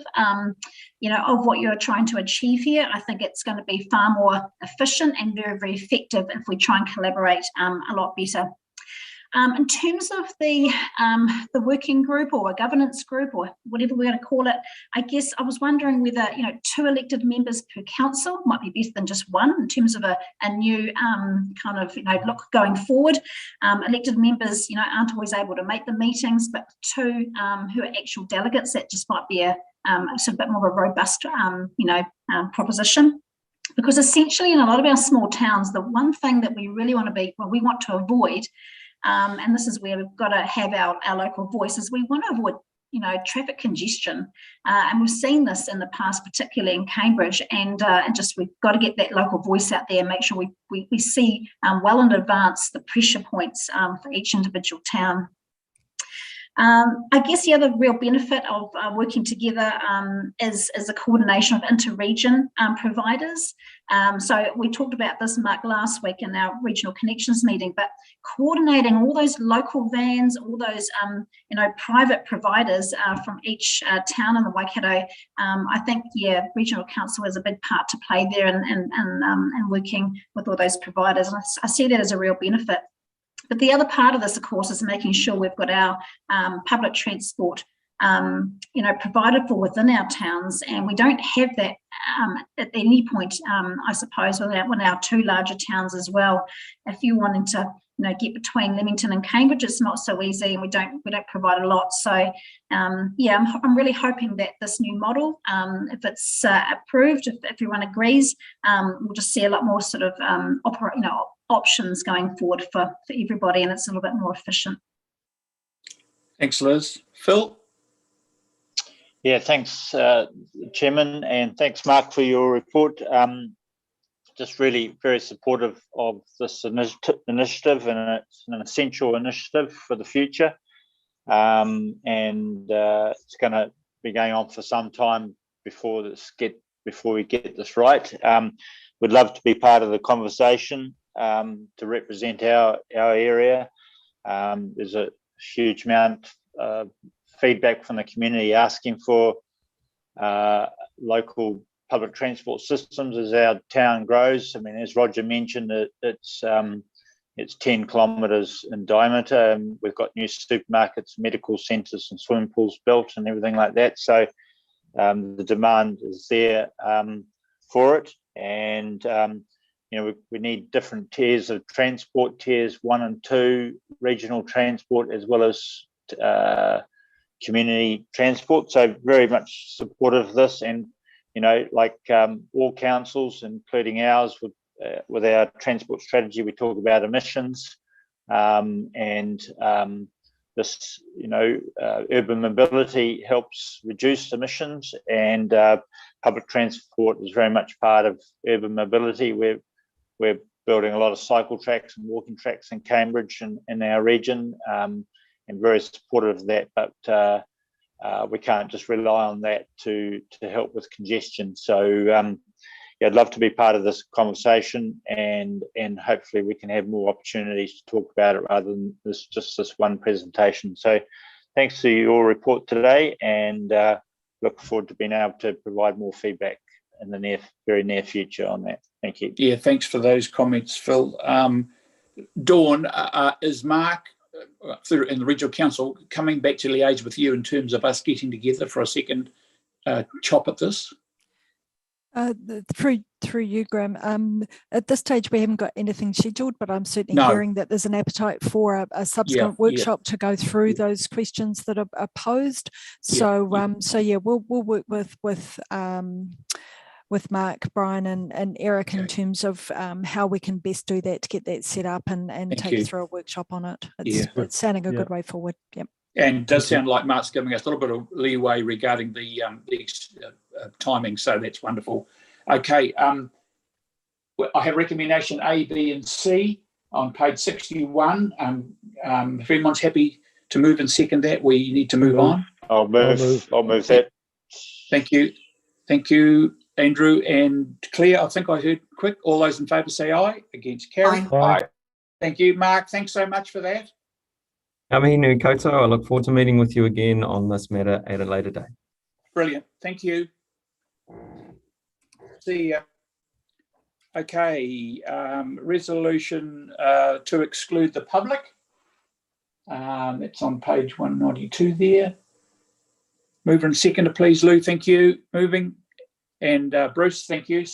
you know, of what you're trying to achieve here. I think it's going to be far more efficient and very, very effective if we try and collaborate a lot better. In terms of the working group or a governance group or whatever we're going to call it, I guess I was wondering whether, you know, 2 elected members per council might be better than just 1 in terms of a new kind of, you know, look going forward. Elected members, you know, aren't always able to make the meetings, but 2 who are actual delegates, that just might be a sort of bit more of a robust, you know, proposition. Because essentially in a lot of our small towns, the one thing that we really want to avoid, and this is where we've got to have our local voices. We want to avoid, you know, traffic congestion, and we've seen this in the past, particularly in Cambridge. And just we've got to get that local voice out there and make sure we see well in advance the pressure points for each individual town. I guess the other real benefit of working together is the coordination of inter-region providers. So we talked about this, Mark, last week in our regional connections meeting, but coordinating all those local vans, all those private providers from each town in the Waikato, I think, yeah, regional council has a big part to play there and working with all those providers. And I see that as a real benefit. But the other part of this, of course, is making sure we've got our public transport provided for within our towns, and we don't have that at any point, I suppose, with our two larger towns as well. If you wanted to, get between Leamington and Cambridge, it's not so easy, and we don't provide a lot. So, yeah, I'm really hoping that this new model, if it's approved, if everyone agrees, we'll just see a lot more sort of options going forward for everybody, and it's a little bit more efficient. Thanks, Liz. Phil? Yeah, thanks, Chairman, and thanks, Mark, for your report. Just really very supportive of this initiative, and it's an essential initiative for the future. And it's going to be going on for some time before we get this right. We'd love to be part of the conversation to represent our area. There's a huge amount of feedback from the community asking for local public transport systems as our town grows. I mean, as Roger mentioned, it's 10 kilometres in diameter. We've got new supermarkets, medical centres and swimming pools built and everything like that. So the demand is there for it. And, we need different tiers of transport, tiers 1 and 2, regional transport, as well as community transport. So very much supportive of this, and like all councils, including ours, with our transport strategy, we talk about emissions, and this urban mobility helps reduce emissions, and public transport is very much part of urban mobility. We're building a lot of cycle tracks and walking tracks in Cambridge and in our region, and very supportive of that, but we can't just rely on that to help with congestion. So yeah, I'd love to be part of this conversation, and hopefully we can have more opportunities to talk about it rather than just this one presentation. So thanks for your report today, and look forward to being able to provide more feedback in the very near future on that. Thank you. Yeah, thanks for those comments, Phil. Dawn, is Mark in the Regional Council coming back to liaise with you in terms of us getting together for a second chop at this? Through you, Graham. At this stage, we haven't got anything scheduled, but I'm certainly hearing that there's an appetite for a subsequent workshop to go through those questions that are posed. So, we'll work with Mark, Brian, and Eric in terms of how we can best do that to get that set up and take through a workshop on it. It's sounding a good way forward. Yep. And it does sound like Mark's giving us a little bit of leeway regarding the timing, so that's wonderful. Okay, I have recommendation A, B, and C on page 61. If everyone's happy to move and second that, we need to move on. I'll move that. Thank you, Andrew and Claire. I think I heard quick. All those in favour say aye. Against, carry. Aye. Thank you, Mark. Thanks so much for that. Nui koutou. I look forward to meeting with you again on this matter at a later date. Brilliant. Thank you. See ya. Okay, resolution to exclude the public. It's on page 192 there. Mover and seconder, please, Lou. Thank you. Moving. And Bruce, thank you.